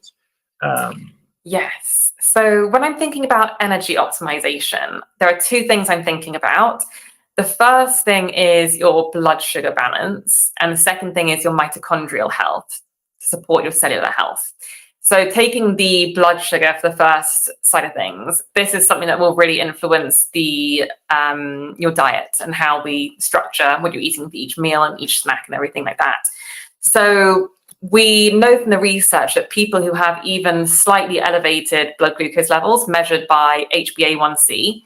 Yes. So when I'm thinking about energy optimization, there are two things I'm thinking about. The first thing is your blood sugar balance, and the second thing is your mitochondrial health to support your cellular health. So taking the blood sugar for the first side of things, this is something that will really influence the your diet and how we structure what you're eating for each meal and each snack and everything like that. So we know from the research that people who have even slightly elevated blood glucose levels measured by HbA1c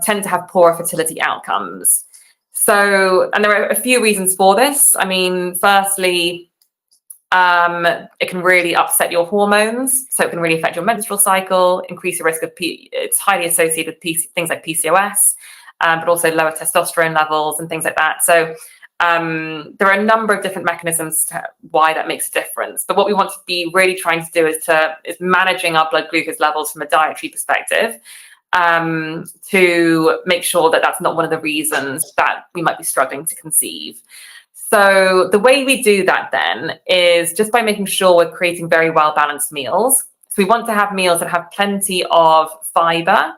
tend to have poorer fertility outcomes. So, and there are a few reasons for this. I mean, firstly, it can really upset your hormones. So it can really affect your menstrual cycle, increase your risk of, it's highly associated with things like PCOS, but also lower testosterone levels and things like that. So there are a number of different mechanisms to why that makes a difference. But what we want to be really trying to do is managing our blood glucose levels from a dietary perspective, to make sure that that's not one of the reasons that we might be struggling to conceive. So the way we do that then is just by making sure we're creating very well-balanced meals. So we want to have meals that have plenty of fiber,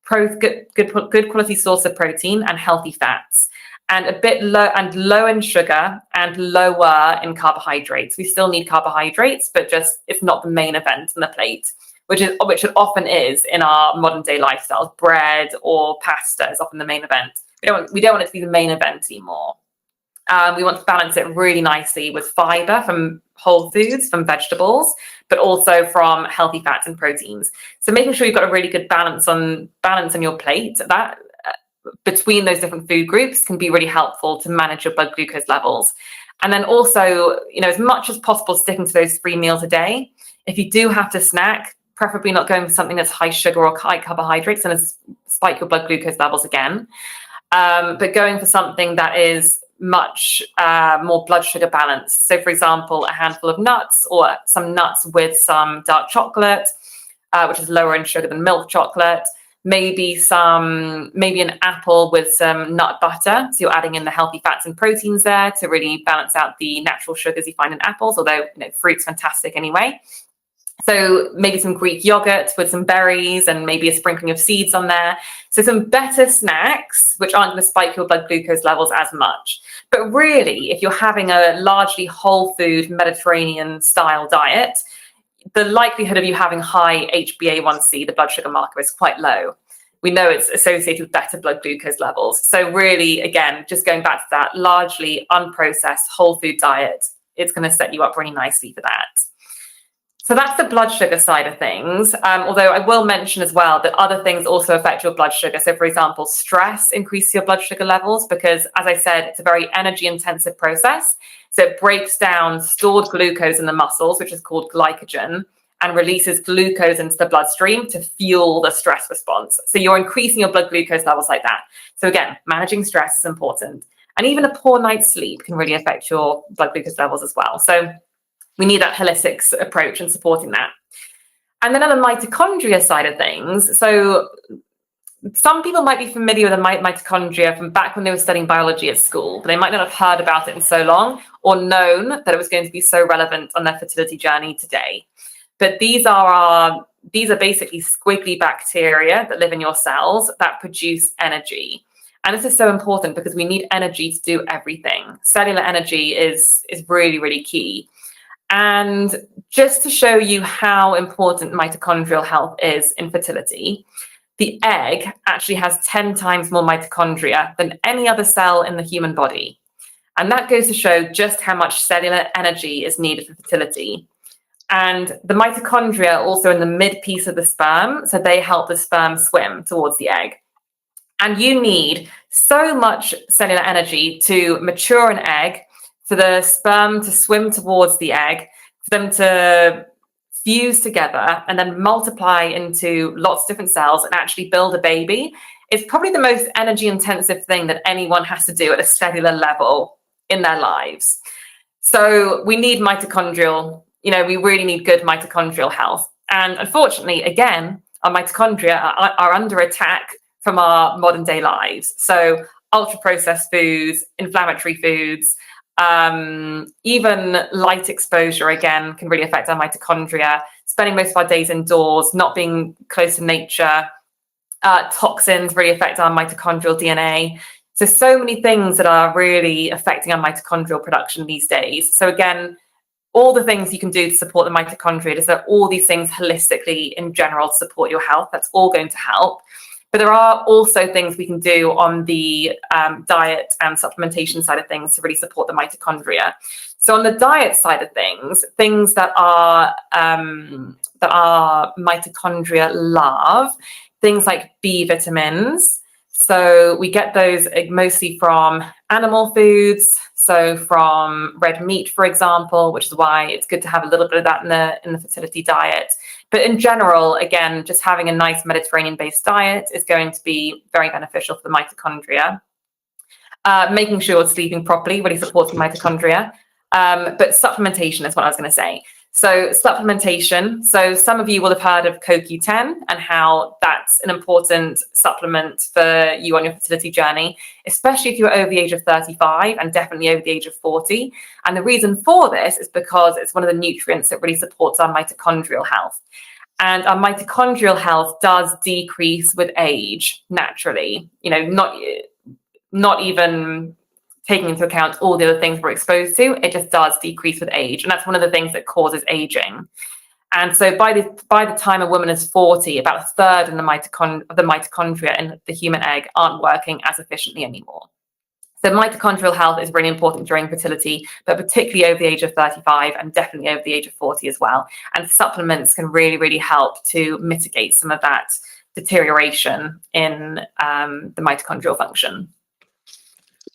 good quality source of protein, and healthy fats, and a bit low in sugar and lower in carbohydrates. We still need carbohydrates, but just it's not the main event on the plate, which it often is in our modern day lifestyles. Bread or pasta is often the main event. We don't want it to be the main event anymore. We want to balance it really nicely with fiber from whole foods, from vegetables, but also from healthy fats and proteins. So making sure you've got a really good balance on your plate, that between those different food groups can be really helpful to manage your blood glucose levels. And then also, as much as possible, sticking to those 3 meals a day. If you do have to snack, preferably not going for something that's high sugar or high carbohydrates and spike your blood glucose levels again. But going for something that is much more blood sugar balanced. So for example, a handful of nuts, or some nuts with some dark chocolate, which is lower in sugar than milk chocolate. Maybe an apple with some nut butter. So you're adding in the healthy fats and proteins there to really balance out the natural sugars you find in apples, although fruit's fantastic anyway. So maybe some Greek yogurt with some berries and maybe a sprinkling of seeds on there. So some better snacks, which aren't going to spike your blood glucose levels as much. But really, if you're having a largely whole food Mediterranean style diet, the likelihood of you having high HbA1c, the blood sugar marker, is quite low. We know it's associated with better blood glucose levels. So really, again, just going back to that largely unprocessed whole food diet, it's going to set you up really nicely for that. So that's the blood sugar side of things. Although I will mention as well that other things also affect your blood sugar. So for example, stress increases your blood sugar levels because, as I said, it's a very energy intensive process. So it breaks down stored glucose in the muscles, which is called glycogen, and releases glucose into the bloodstream to fuel the stress response. So you're increasing your blood glucose levels like that. So again, managing stress is important. And even a poor night's sleep can really affect your blood glucose levels as well. So we need that holistic approach and supporting that. And then on the mitochondria side of things, so some people might be familiar with the mitochondria from back when they were studying biology at school, but they might not have heard about it in so long or known that it was going to be so relevant on their fertility journey today. But these are basically squiggly bacteria that live in your cells that produce energy. And this is so important because we need energy to do everything. Cellular energy is really, really key. And just to show you how important mitochondrial health is in fertility, the egg actually has 10 times more mitochondria than any other cell in the human body. And that goes to show just how much cellular energy is needed for fertility. And the mitochondria are also in the mid piece of the sperm, so they help the sperm swim towards the egg. And you need so much cellular energy to mature an egg, for the sperm to swim towards the egg, for them to fuse together and then multiply into lots of different cells and actually build a baby. It's probably the most energy intensive thing that anyone has to do at a cellular level in their lives. So we need mitochondrial, we really need good mitochondrial health. And unfortunately, again, our mitochondria are under attack from our modern day lives. So ultra processed foods, inflammatory foods, even light exposure, again, can really affect our mitochondria. Spending most of our days indoors, not being close to nature, toxins really affect our mitochondrial DNA. So many things that are really affecting our mitochondrial production these days. So again, all the things you can do to support the mitochondria, is that all these things holistically in general to support your health, that's all going to help. But there are also things we can do on the diet and supplementation side of things to really support the mitochondria. So on the diet side of things that are mitochondria love, things like B vitamins. So we get those mostly from animal foods. So from red meat, for example, which is why it's good to have a little bit of that in the fertility diet. But in general, again, just having a nice Mediterranean-based diet is going to be very beneficial for the mitochondria. Making sure you're sleeping properly really supports the mitochondria. But supplementation is what I was going to say. So supplementation. So some of you will have heard of CoQ10 and how that's an important supplement for you on your fertility journey, especially if you're over the age of 35 and definitely over the age of 40. And the reason for this is because it's one of the nutrients that really supports our mitochondrial health. And our mitochondrial health does decrease with age naturally, not even taking into account all the other things we're exposed to, it just does decrease with age. And that's one of the things that causes aging. And so by the time a woman is 40, about a third of the mitochondria in the human egg aren't working as efficiently anymore. So mitochondrial health is really important during fertility, but particularly over the age of 35 and definitely over the age of 40 as well. And supplements can really, really help to mitigate some of that deterioration in the mitochondrial function.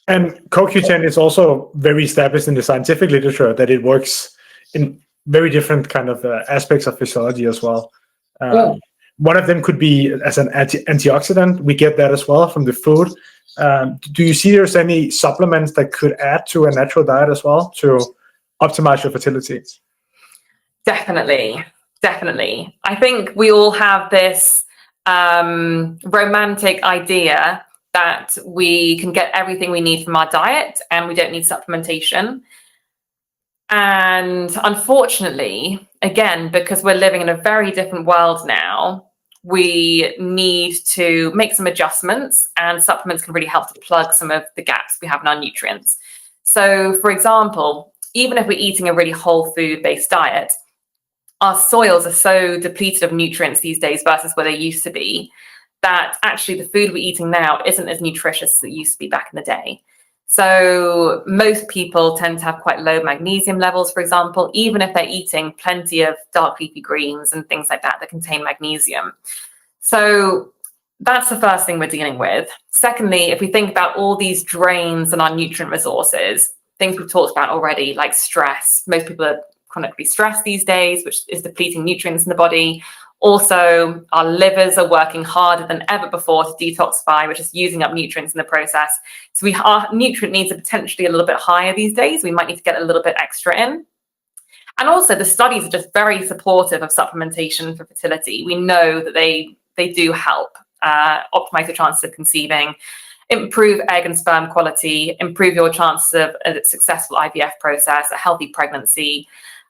And CoQ10 is also very established in the scientific literature that it works in very different kind of aspects of physiology as well. One of them could be as an antioxidant. We get that as well from the food. Do you see there's any supplements that could add to a natural diet as well to optimize your fertility? Definitely. I think we all have this romantic idea that we can get everything we need from our diet and we don't need supplementation. And unfortunately, again, because we're living in a very different world now, we need to make some adjustments, and supplements can really help to plug some of the gaps we have in our nutrients. So, for example, even if we're eating a really whole food-based diet, our soils are so depleted of nutrients these days versus where they used to be, that actually the food we're eating now isn't as nutritious as it used to be back in the day. So most people tend to have quite low magnesium levels, for example, even if they're eating plenty of dark leafy greens and things like that contain magnesium. So that's the first thing we're dealing with. Secondly, if we think about all these drains on our nutrient resources, things we've talked about already, like stress. Most people are chronically stressed these days, which is depleting nutrients in the body. Also, our livers are working harder than ever before to detoxify, which is using up nutrients in the process. So our nutrient needs are potentially a little bit higher these days. We might need to get a little bit extra in. And also, the studies are just very supportive of supplementation for fertility. We know that they do help optimize your chances of conceiving, improve egg and sperm quality, improve your chances of a successful IVF process, a healthy pregnancy.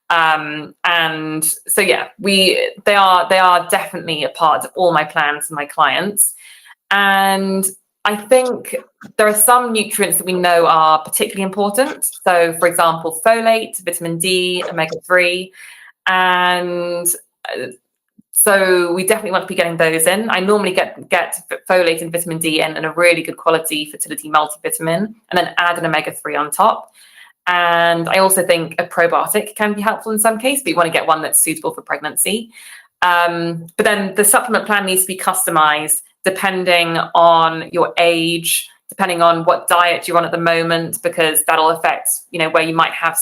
And so, yeah, they are definitely a part of all my plans and my clients. And I think there are some nutrients that we know are particularly important. So, for example, folate, vitamin D, omega-3, and so we definitely want to be getting those in. I normally get folate and vitamin D in a really good quality fertility multivitamin, and then add an omega-3 on top. And I also think a probiotic can be helpful in some cases, but you want to get one that's suitable for pregnancy. But then the supplement plan needs to be customized depending on your age, depending on what diet you're on at the moment, because that'll affect, where you might have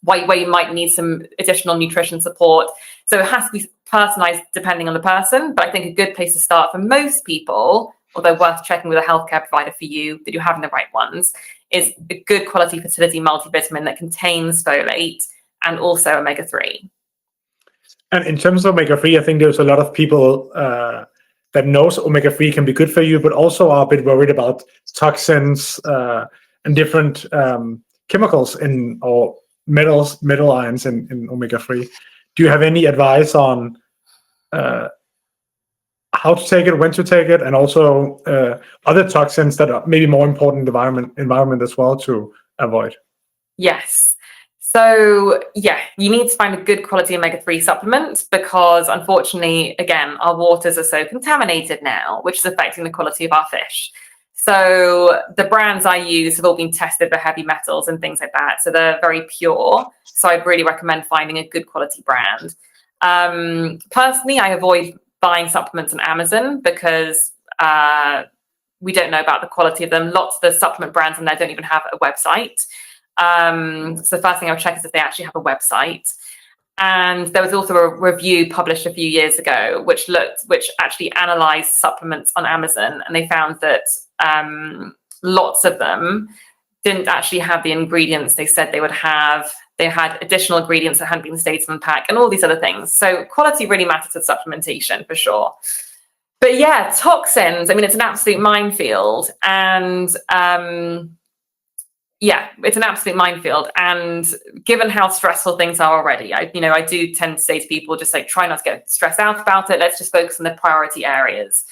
where you might need some additional nutrition support. So it has to be personalized depending on the person. But I think a good place to start for most people, although worth checking with a healthcare provider for you that you're having the right ones, is a good quality fertility multivitamin that contains folate and also omega-3. And in terms of omega-3, I think there's a lot of people that knows omega-3 can be good for you, but also are a bit worried about toxins and different chemicals or metal ions in omega-3. Do you have any advice on how to take it, when to take it, and also other toxins that are maybe more important in the environment as well to avoid? Yes. So, yeah, you need to find a good quality omega-3 supplement because, unfortunately, again, our waters are so contaminated now, which is affecting the quality of our fish. So the brands I use have all been tested for heavy metals and things like that. So they're very pure. So I'd really recommend finding a good quality brand. Personally, I avoid buying supplements on Amazon because we don't know about the quality of them. Lots of the supplement brands on there don't even have a website. So the first thing I would check is if they actually have a website. And there was also a review published a few years ago, which actually analyzed supplements on Amazon, and they found that lots of them didn't actually have the ingredients they said they would have. They had additional ingredients that hadn't been stated on the pack and all these other things. So quality really matters with supplementation for sure. But yeah, toxins, I mean, it's an absolute minefield. And yeah, it's an absolute minefield. And given how stressful things are already, I do tend to say to people, just like, try not to get stressed out about it. Let's just focus on the priority areas.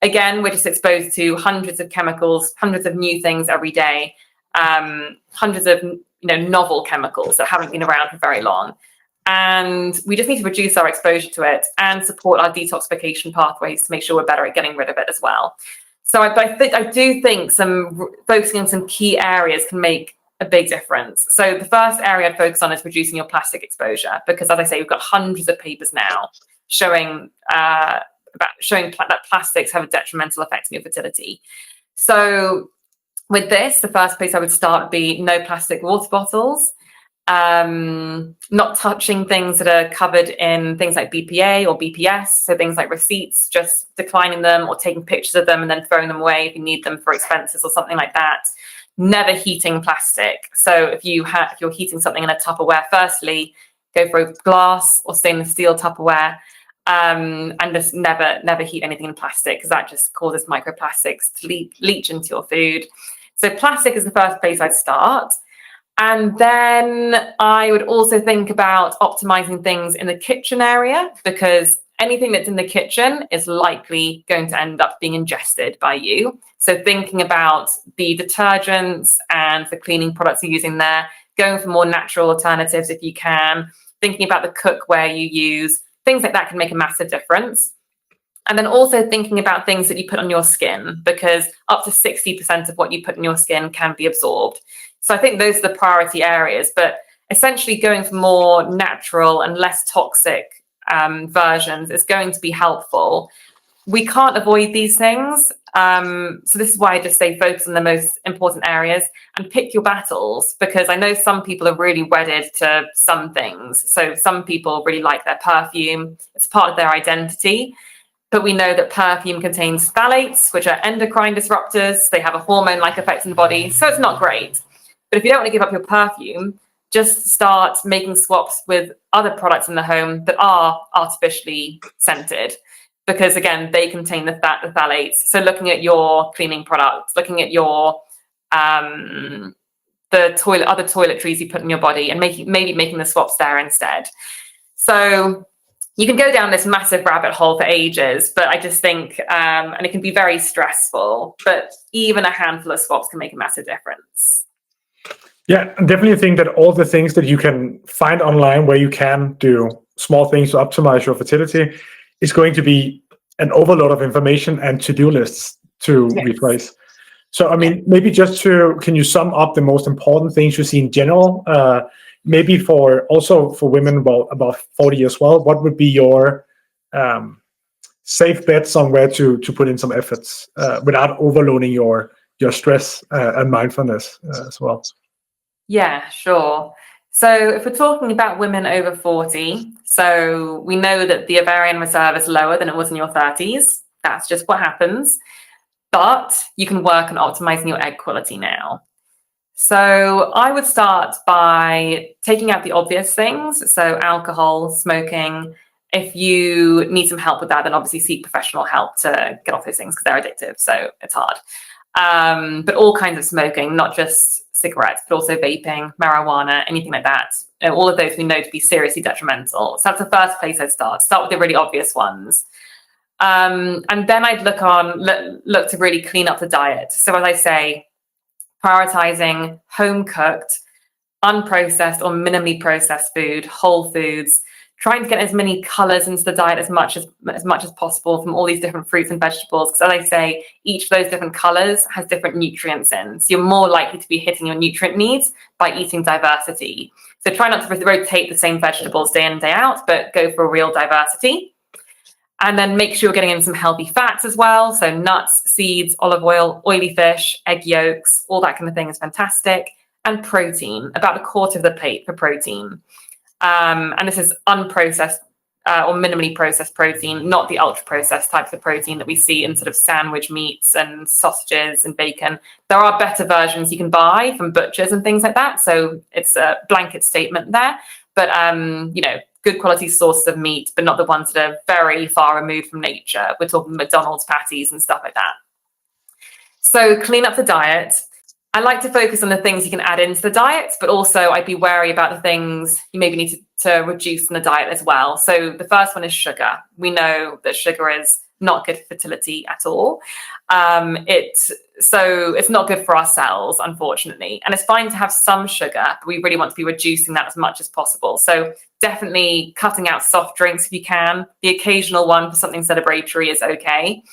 Again, we're just exposed to hundreds of chemicals, hundreds of new things every day, hundreds of novel chemicals that haven't been around for very long. And we just need to reduce our exposure to it and support our detoxification pathways to make sure we're better at getting rid of it as well. So I do think focusing on some key areas can make a big difference. So the first area I'd focus on is reducing your plastic exposure, because as I say, we've got hundreds of papers now showing that plastics have a detrimental effect on your fertility. So with this, the first place I would start would be no plastic water bottles, not touching things that are covered in things like BPA or BPS, so things like receipts, just declining them or taking pictures of them and then throwing them away if you need them for expenses or something like that. Never heating plastic. So if you're heating something in a Tupperware, firstly, go for a glass or stainless steel Tupperware. And just never heat anything in plastic, because that just causes microplastics to leach into your food. So plastic is the first place I'd start. And then I would also think about optimizing things in the kitchen area, because anything that's in the kitchen is likely going to end up being ingested by you. So thinking about the detergents and the cleaning products you're using there, going for more natural alternatives if you can, thinking about the cookware you use, things like that can make a massive difference. And then also thinking about things that you put on your skin, because up to 60% of what you put in your skin can be absorbed. So I think those are the priority areas, but essentially going for more natural and less toxic versions is going to be helpful. We can't avoid these things. So this is why I just say focus on the most important areas and pick your battles, because I know some people are really wedded to some things. So some people really like their perfume. It's part of their identity. But we know that perfume contains phthalates, which are endocrine disruptors. They have a hormone-like effect in the body. So it's not great. But if you don't want to give up your perfume, just start making swaps with other products in the home that are artificially scented, because again, they contain the phthalates. So looking at your cleaning products, looking at your other toiletries you put in your body, and maybe making the swaps there instead. So you can go down this massive rabbit hole for ages, but I just think, and it can be very stressful, but even a handful of swaps can make a massive difference. Yeah, I definitely think that all the things that you can find online where you can do small things to optimize your fertility is going to be an overload of information and to-do lists to replace. So, I mean, maybe can you sum up the most important things you see in general? Maybe also for women about 40 as well, what would be your safe bets on where to put in some efforts without overloading your stress and mindfulness as well? Yeah, sure. So if we're talking about women over 40, so we know that the ovarian reserve is lower than it was in your 30s. That's just what happens. But you can work on optimizing your egg quality now. So I would start by taking out the obvious things. So alcohol, smoking. If you need some help with that, then obviously seek professional help to get off those things, because they're addictive. So it's hard. But all kinds of smoking, not just cigarettes, but also vaping, marijuana, anything like that. All of those we know to be seriously detrimental. So that's the first place I'd start. Start with the really obvious ones. And then I'd look to really clean up the diet. So as I say, prioritizing home cooked, unprocessed or minimally processed food, whole foods, trying to get as many colors into the diet as much as possible from all these different fruits and vegetables. Because as I say, each of those different colors has different nutrients in. So you're more likely to be hitting your nutrient needs by eating diversity. So try not to rotate the same vegetables day in, day out, but go for a real diversity. And then make sure you're getting in some healthy fats as well. So nuts, seeds, olive oil, oily fish, egg yolks, all that kind of thing is fantastic. And protein, about a quarter of the plate for protein. And this is unprocessed or minimally processed protein, not the ultra processed types of protein that we see in sort of sandwich meats and sausages and bacon. There are better versions you can buy from butchers and things like that. So it's a blanket statement there. But, good quality sources of meat, but not the ones that are very far removed from nature. We're talking McDonald's patties and stuff like that. So clean up the diet. I like to focus on the things you can add into the diet, but also I'd be wary about the things you maybe need to reduce in the diet as well. So the first one is sugar. We know that sugar is not good for fertility at all. It's not good for our cells, unfortunately. And it's fine to have some sugar, but we really want to be reducing that as much as possible. So definitely cutting out soft drinks if you can. The occasional one for something celebratory is okay.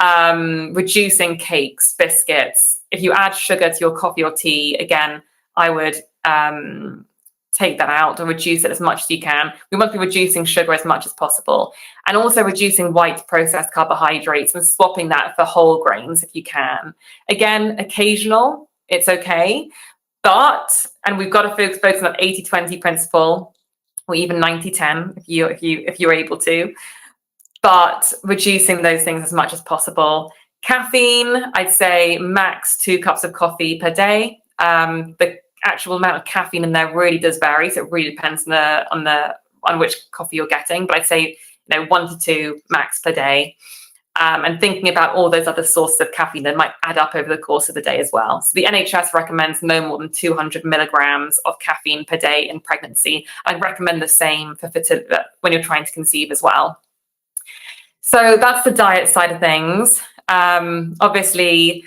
Reducing cakes, biscuits. If you add sugar to your coffee or tea, again, I would take that out or reduce it as much as you can. We want to be reducing sugar as much as possible, and also reducing white processed carbohydrates and swapping that for whole grains if you can. Again, occasional, it's okay, and we've got to focus on that 80-20 principle, or even 90-10 if you're able to. But reducing those things as much as possible. Caffeine, I'd say max 2 cups of coffee per day. The actual amount of caffeine in there really does vary, so it really depends on which coffee you're getting. But I'd say 1 to 2 max per day. And thinking about all those other sources of caffeine that might add up over the course of the day as well. So the NHS recommends no more than 200 milligrams of caffeine per day in pregnancy. I'd recommend the same for fertility when you're trying to conceive as well. So that's the diet side of things. Obviously,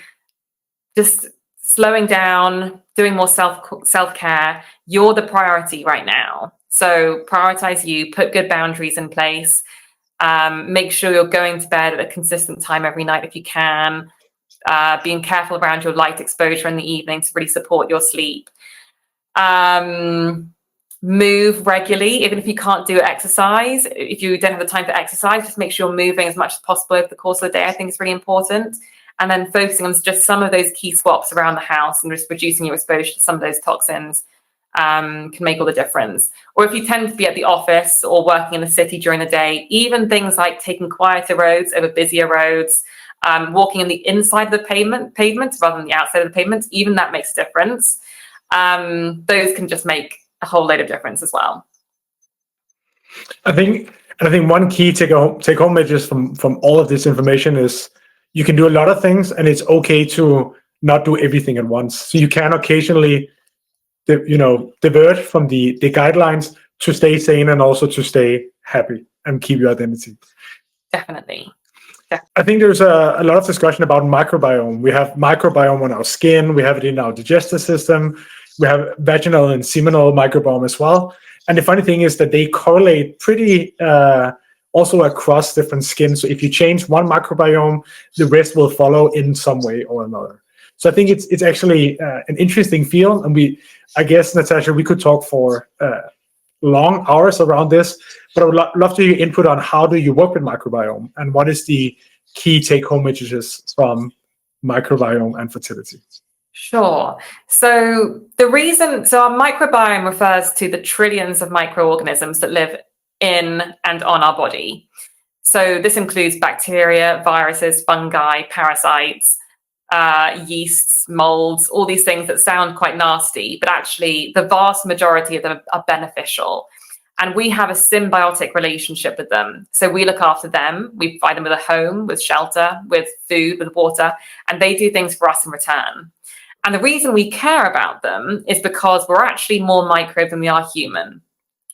just slowing down, doing more self-care. You're the priority right now. So prioritize you, put good boundaries in place. Make sure you're going to bed at a consistent time every night if you can. Being careful around your light exposure in the evening to really support your sleep. Move regularly, even if you can't do exercise. If you don't have the time for exercise, just make sure you're moving as much as possible over the course of the day. I think it's really important. And then focusing on just some of those key swaps around the house and just reducing your exposure to some of those toxins can make all the difference. Or if you tend to be at the office or working in the city during the day, even things like taking quieter roads over busier roads, walking on the inside of the pavement rather than the outside of the pavement, even that makes a difference. Those can just make a whole load of difference as well. I think one key take home message from all of this information is you can do a lot of things, and it's okay to not do everything at once. So you can occasionally, divert from the guidelines to stay sane and also to stay happy and keep your identity. Definitely. I think there's a lot of discussion about microbiome. We have microbiome on our skin. We have it in our digestive system. We have vaginal and seminal microbiome as well. And the funny thing is that they correlate pretty also across different skins. So if you change one microbiome, the rest will follow in some way or another. So I think it's actually an interesting field. And I guess, Natasha, we could talk for long hours around this, but I would love to hear your input on how do you work with microbiome and what is the key take-home messages from microbiome and fertility. Sure. So our microbiome refers to the trillions of microorganisms that live in and on our body. So this includes bacteria, viruses, fungi, parasites, yeasts, molds, all these things that sound quite nasty, but actually the vast majority of them are beneficial. And we have a symbiotic relationship with them. So we look after them. We provide them with a home, with shelter, with food, with water, and they do things for us in return. And the reason we care about them is because we're actually more microbe than we are human.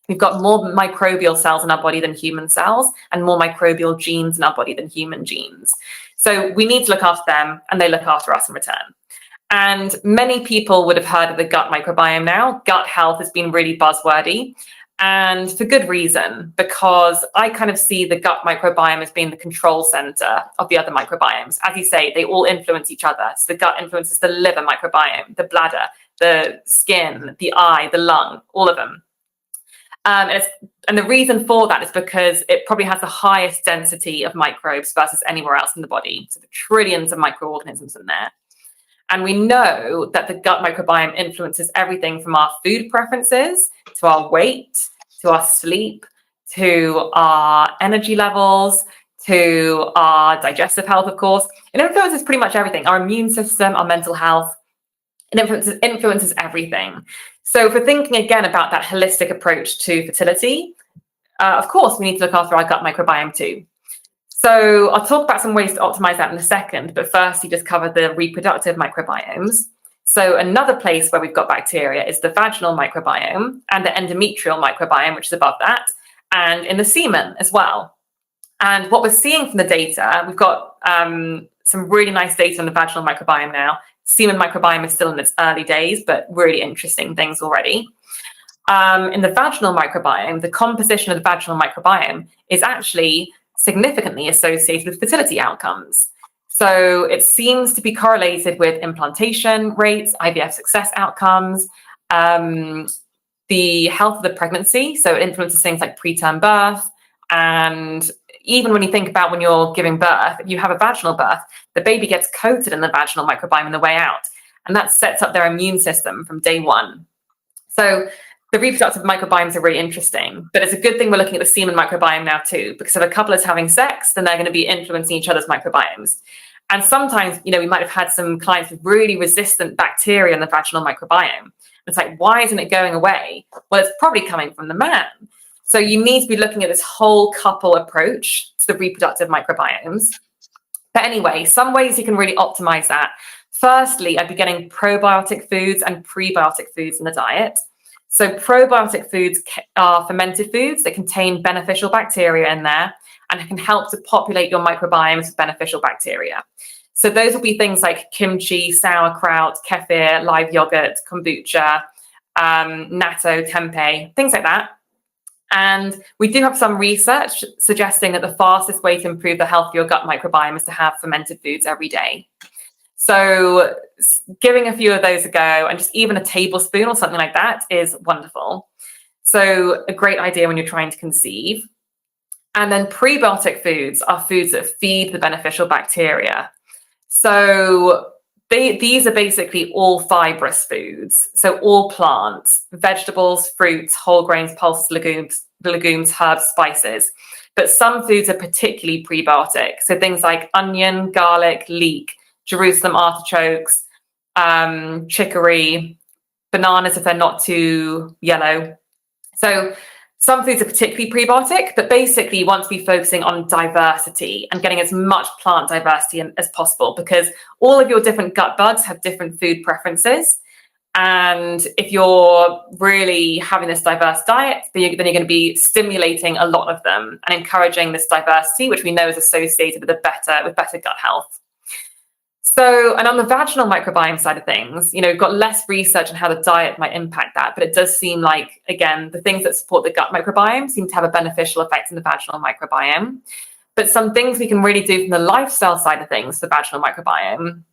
We've got more microbial cells in our body than human cells, and more microbial genes in our body than human genes. So we need to look after them, and they look after us in return. And many people would have heard of the gut microbiome now. Gut health has been really buzzwordy, and for good reason, because I kind of see the gut microbiome as being the control center of the other microbiomes. As you say, they all influence each other. So the gut influences the liver microbiome, the bladder, the skin, the eye, the lung, all of them. And the reason for that is because it probably has the highest density of microbes versus anywhere else in the body. So the trillions of microorganisms in there. And we know that the gut microbiome influences everything from our food preferences, to our weight, to our sleep, to our energy levels, to our digestive health, of course. It influences pretty much everything, our immune system, our mental health. It influences everything. So if we're thinking again about that holistic approach to fertility, of course, we need to look after our gut microbiome too. So I'll talk about some ways to optimize that in a second, but first you just cover the reproductive microbiomes. So another place where we've got bacteria is the vaginal microbiome and the endometrial microbiome, which is above that, and in the semen as well. And what we're seeing from the data, we've got some really nice data on the vaginal microbiome now. Semen microbiome is still in its early days, but really interesting things already. In the vaginal microbiome, the composition of the vaginal microbiome is actually significantly associated with fertility outcomes. So it seems to be correlated with implantation rates, IVF success outcomes, the health of the pregnancy. So it influences things like preterm birth. And even when you think about when you're giving birth, if you have a vaginal birth, the baby gets coated in the vaginal microbiome on the way out. And that sets up their immune system from day one. So the reproductive microbiomes are really interesting, but it's a good thing we're looking at the semen microbiome now too, because if a couple is having sex, then they're going to be influencing each other's microbiomes. And sometimes, we might have had some clients with really resistant bacteria in the vaginal microbiome. It's like, why isn't it going away? Well, it's probably coming from the man. So you need to be looking at this whole couple approach to the reproductive microbiomes. But anyway, some ways you can really optimize that. Firstly, I'd be getting probiotic foods and prebiotic foods in the diet. So probiotic foods are fermented foods that contain beneficial bacteria in there and it can help to populate your microbiomes with beneficial bacteria. So those will be things like kimchi, sauerkraut, kefir, live yogurt, kombucha, natto, tempeh, things like that. And we do have some research suggesting that the fastest way to improve the health of your gut microbiome is to have fermented foods every day. So giving a few of those a go, and just even a tablespoon or something like that is wonderful. So a great idea when you're trying to conceive. And then prebiotic foods are foods that feed the beneficial bacteria. So these are basically all fibrous foods. So all plants, vegetables, fruits, whole grains, pulses, legumes, herbs, spices. But some foods are particularly prebiotic. So things like onion, garlic, leek, Jerusalem artichokes, chicory, bananas if they're not too yellow. So some foods are particularly prebiotic, but basically you want to be focusing on diversity and getting as much plant diversity as possible, because all of your different gut bugs have different food preferences. And if you're really having this diverse diet, then you're going to be stimulating a lot of them and encouraging this diversity, which we know is associated with better gut health. So, and on the vaginal microbiome side of things, we've got less research on how the diet might impact that, but it does seem like, again, the things that support the gut microbiome seem to have a beneficial effect in the vaginal microbiome. But some things we can really do from the lifestyle side of things, the vaginal microbiome,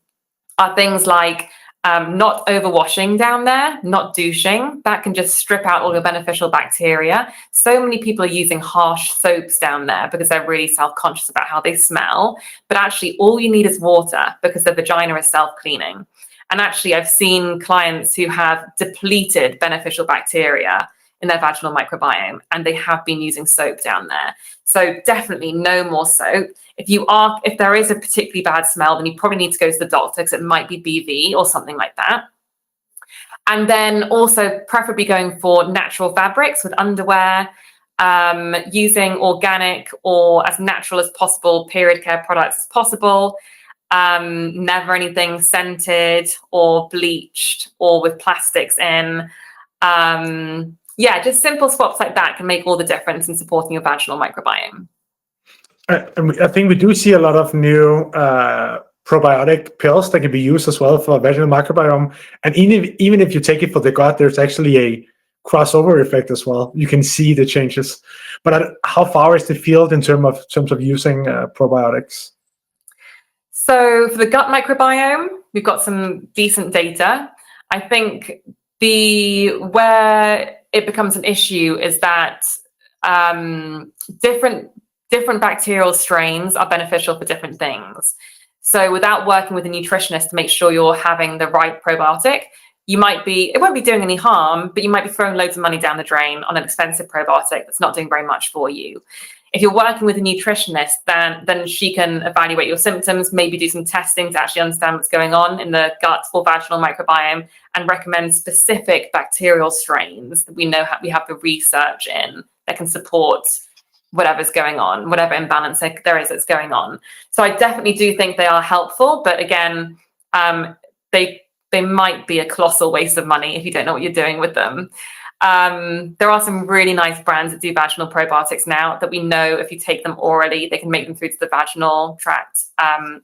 are things like not overwashing down there, not douching. That can just strip out all your beneficial bacteria. So many people are using harsh soaps down there because they're really self-conscious about how they smell. But actually, all you need is water because the vagina is self-cleaning. And actually, I've seen clients who have depleted beneficial bacteria in their vaginal microbiome, and they have been using soap down there. So definitely no more soap. If there is a particularly bad smell, then you probably need to go to the doctor because it might be BV or something like that. And then also preferably going for natural fabrics with underwear, using organic or as natural as possible period care products as possible. Never anything scented or bleached or with plastics in. Just simple swaps like that can make all the difference in supporting your vaginal microbiome. I think we do see a lot of new probiotic pills that can be used as well for vaginal microbiome. And even if you take it for the gut, there's actually a crossover effect as well. You can see the changes. But how far is the field in terms of using probiotics? So for the gut microbiome, we've got some decent data. I think where it becomes an issue is that different bacterial strains are beneficial for different things. So without working with a nutritionist to make sure you're having the right probiotic, it won't be doing any harm, but you might be throwing loads of money down the drain on an expensive probiotic that's not doing very much for you. If you're working with a nutritionist, then she can evaluate your symptoms, maybe do some testing to actually understand what's going on in the gut or vaginal microbiome, and recommend specific bacterial strains that we know we have the research in that can support whatever's going on, whatever imbalance there is that's going on. So I definitely do think they are helpful, but again, they might be a colossal waste of money if you don't know what you're doing with them. There are some really nice brands that do vaginal probiotics now that we know if you take them orally, they can make them through to the vaginal tract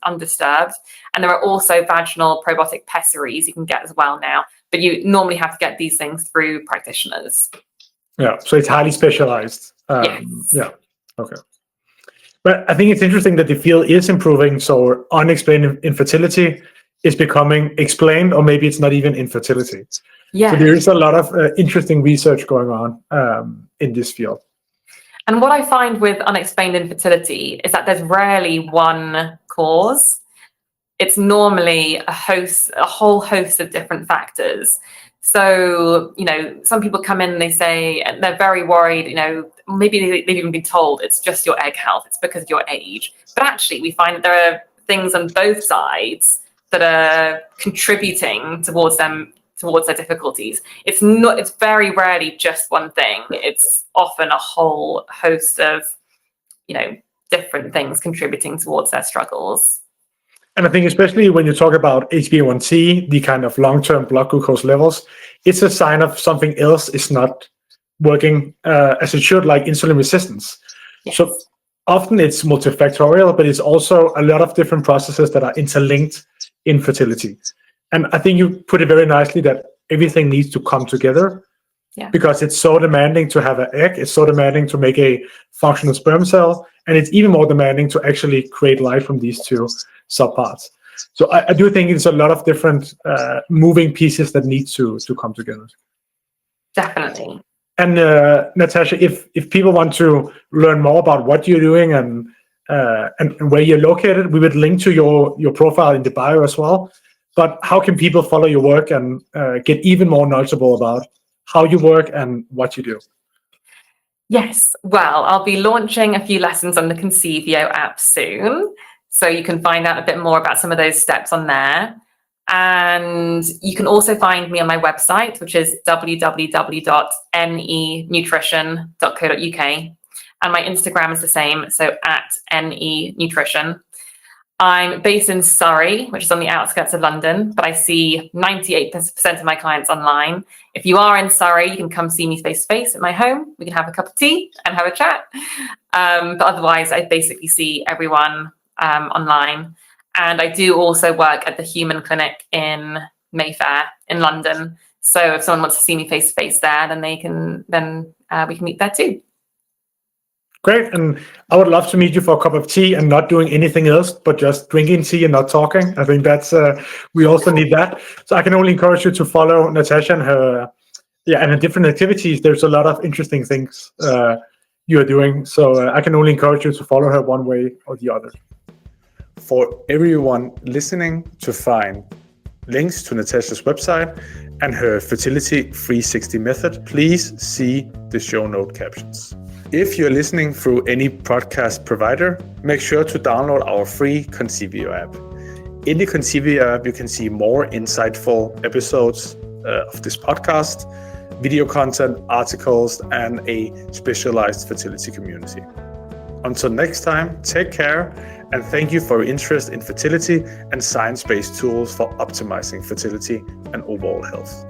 undisturbed. And there are also vaginal probiotic pessaries you can get as well now, but you normally have to get these things through practitioners. Yeah, so it's highly specialized. Yes. Yeah, okay. But I think it's interesting that the field is improving. So unexplained infertility is becoming explained, or maybe it's not even infertility. Yeah. So there is a lot of interesting research going on in this field. And what I find with unexplained infertility is that there's rarely one cause. It's normally a whole host of different factors. So, some people come in and they say, and they're very worried, maybe they've even been told it's just your egg health, it's because of your age. But actually, we find that there are things on both sides that are contributing towards their difficulties. It's very rarely just one thing. It's often a whole host of, different things contributing towards their struggles. And I think especially when you talk about HbA1c, the kind of long-term blood glucose levels, it's a sign of something else is not working as it should, like insulin resistance. Yes. So often it's multifactorial, but it's also a lot of different processes that are interlinked in fertility. And I think you put it very nicely that everything needs to come together. Yeah. Because it's so demanding to have an egg, it's so demanding to make a functional sperm cell, and it's even more demanding to actually create life from these two subparts. So I do think it's a lot of different moving pieces that need to come together. Definitely. And Natasha, if people want to learn more about what you're doing and where you're located, we would link to your profile in the bio as well. But how can people follow your work and get even more knowledgeable about how you work and what you do? Yes, well, I'll be launching a few lessons on the Conceivio app soon. So you can find out a bit more about some of those steps on there. And you can also find me on my website, which is www.nenutrition.co.uk. And my Instagram is the same, so @nenutrition. I'm based in Surrey, which is on the outskirts of London, but I see 98% of my clients online. If you are in Surrey, you can come see me face to face at my home. We can have a cup of tea and have a chat. But otherwise, I basically see everyone online. And I do also work at the Human Clinic in Mayfair in London. So if someone wants to see me face to face there, then we can meet there too. Great. And I would love to meet you for a cup of tea and not doing anything else, but just drinking tea and not talking. I think that's, we also need that. So I can only encourage you to follow Natasha and her different activities. There's a lot of interesting things you're doing. So I can only encourage you to follow her one way or the other. For everyone listening, to find links to Natasha's website and her Fertility 360 method, please see the show note captions. If you're listening through any podcast provider, make sure to download our free Conceivio app. In the Conceivio app, you can see more insightful episodes of this podcast, video content, articles, and a specialized fertility community. Until next time, take care, and thank you for your interest in fertility and science-based tools for optimizing fertility and overall health.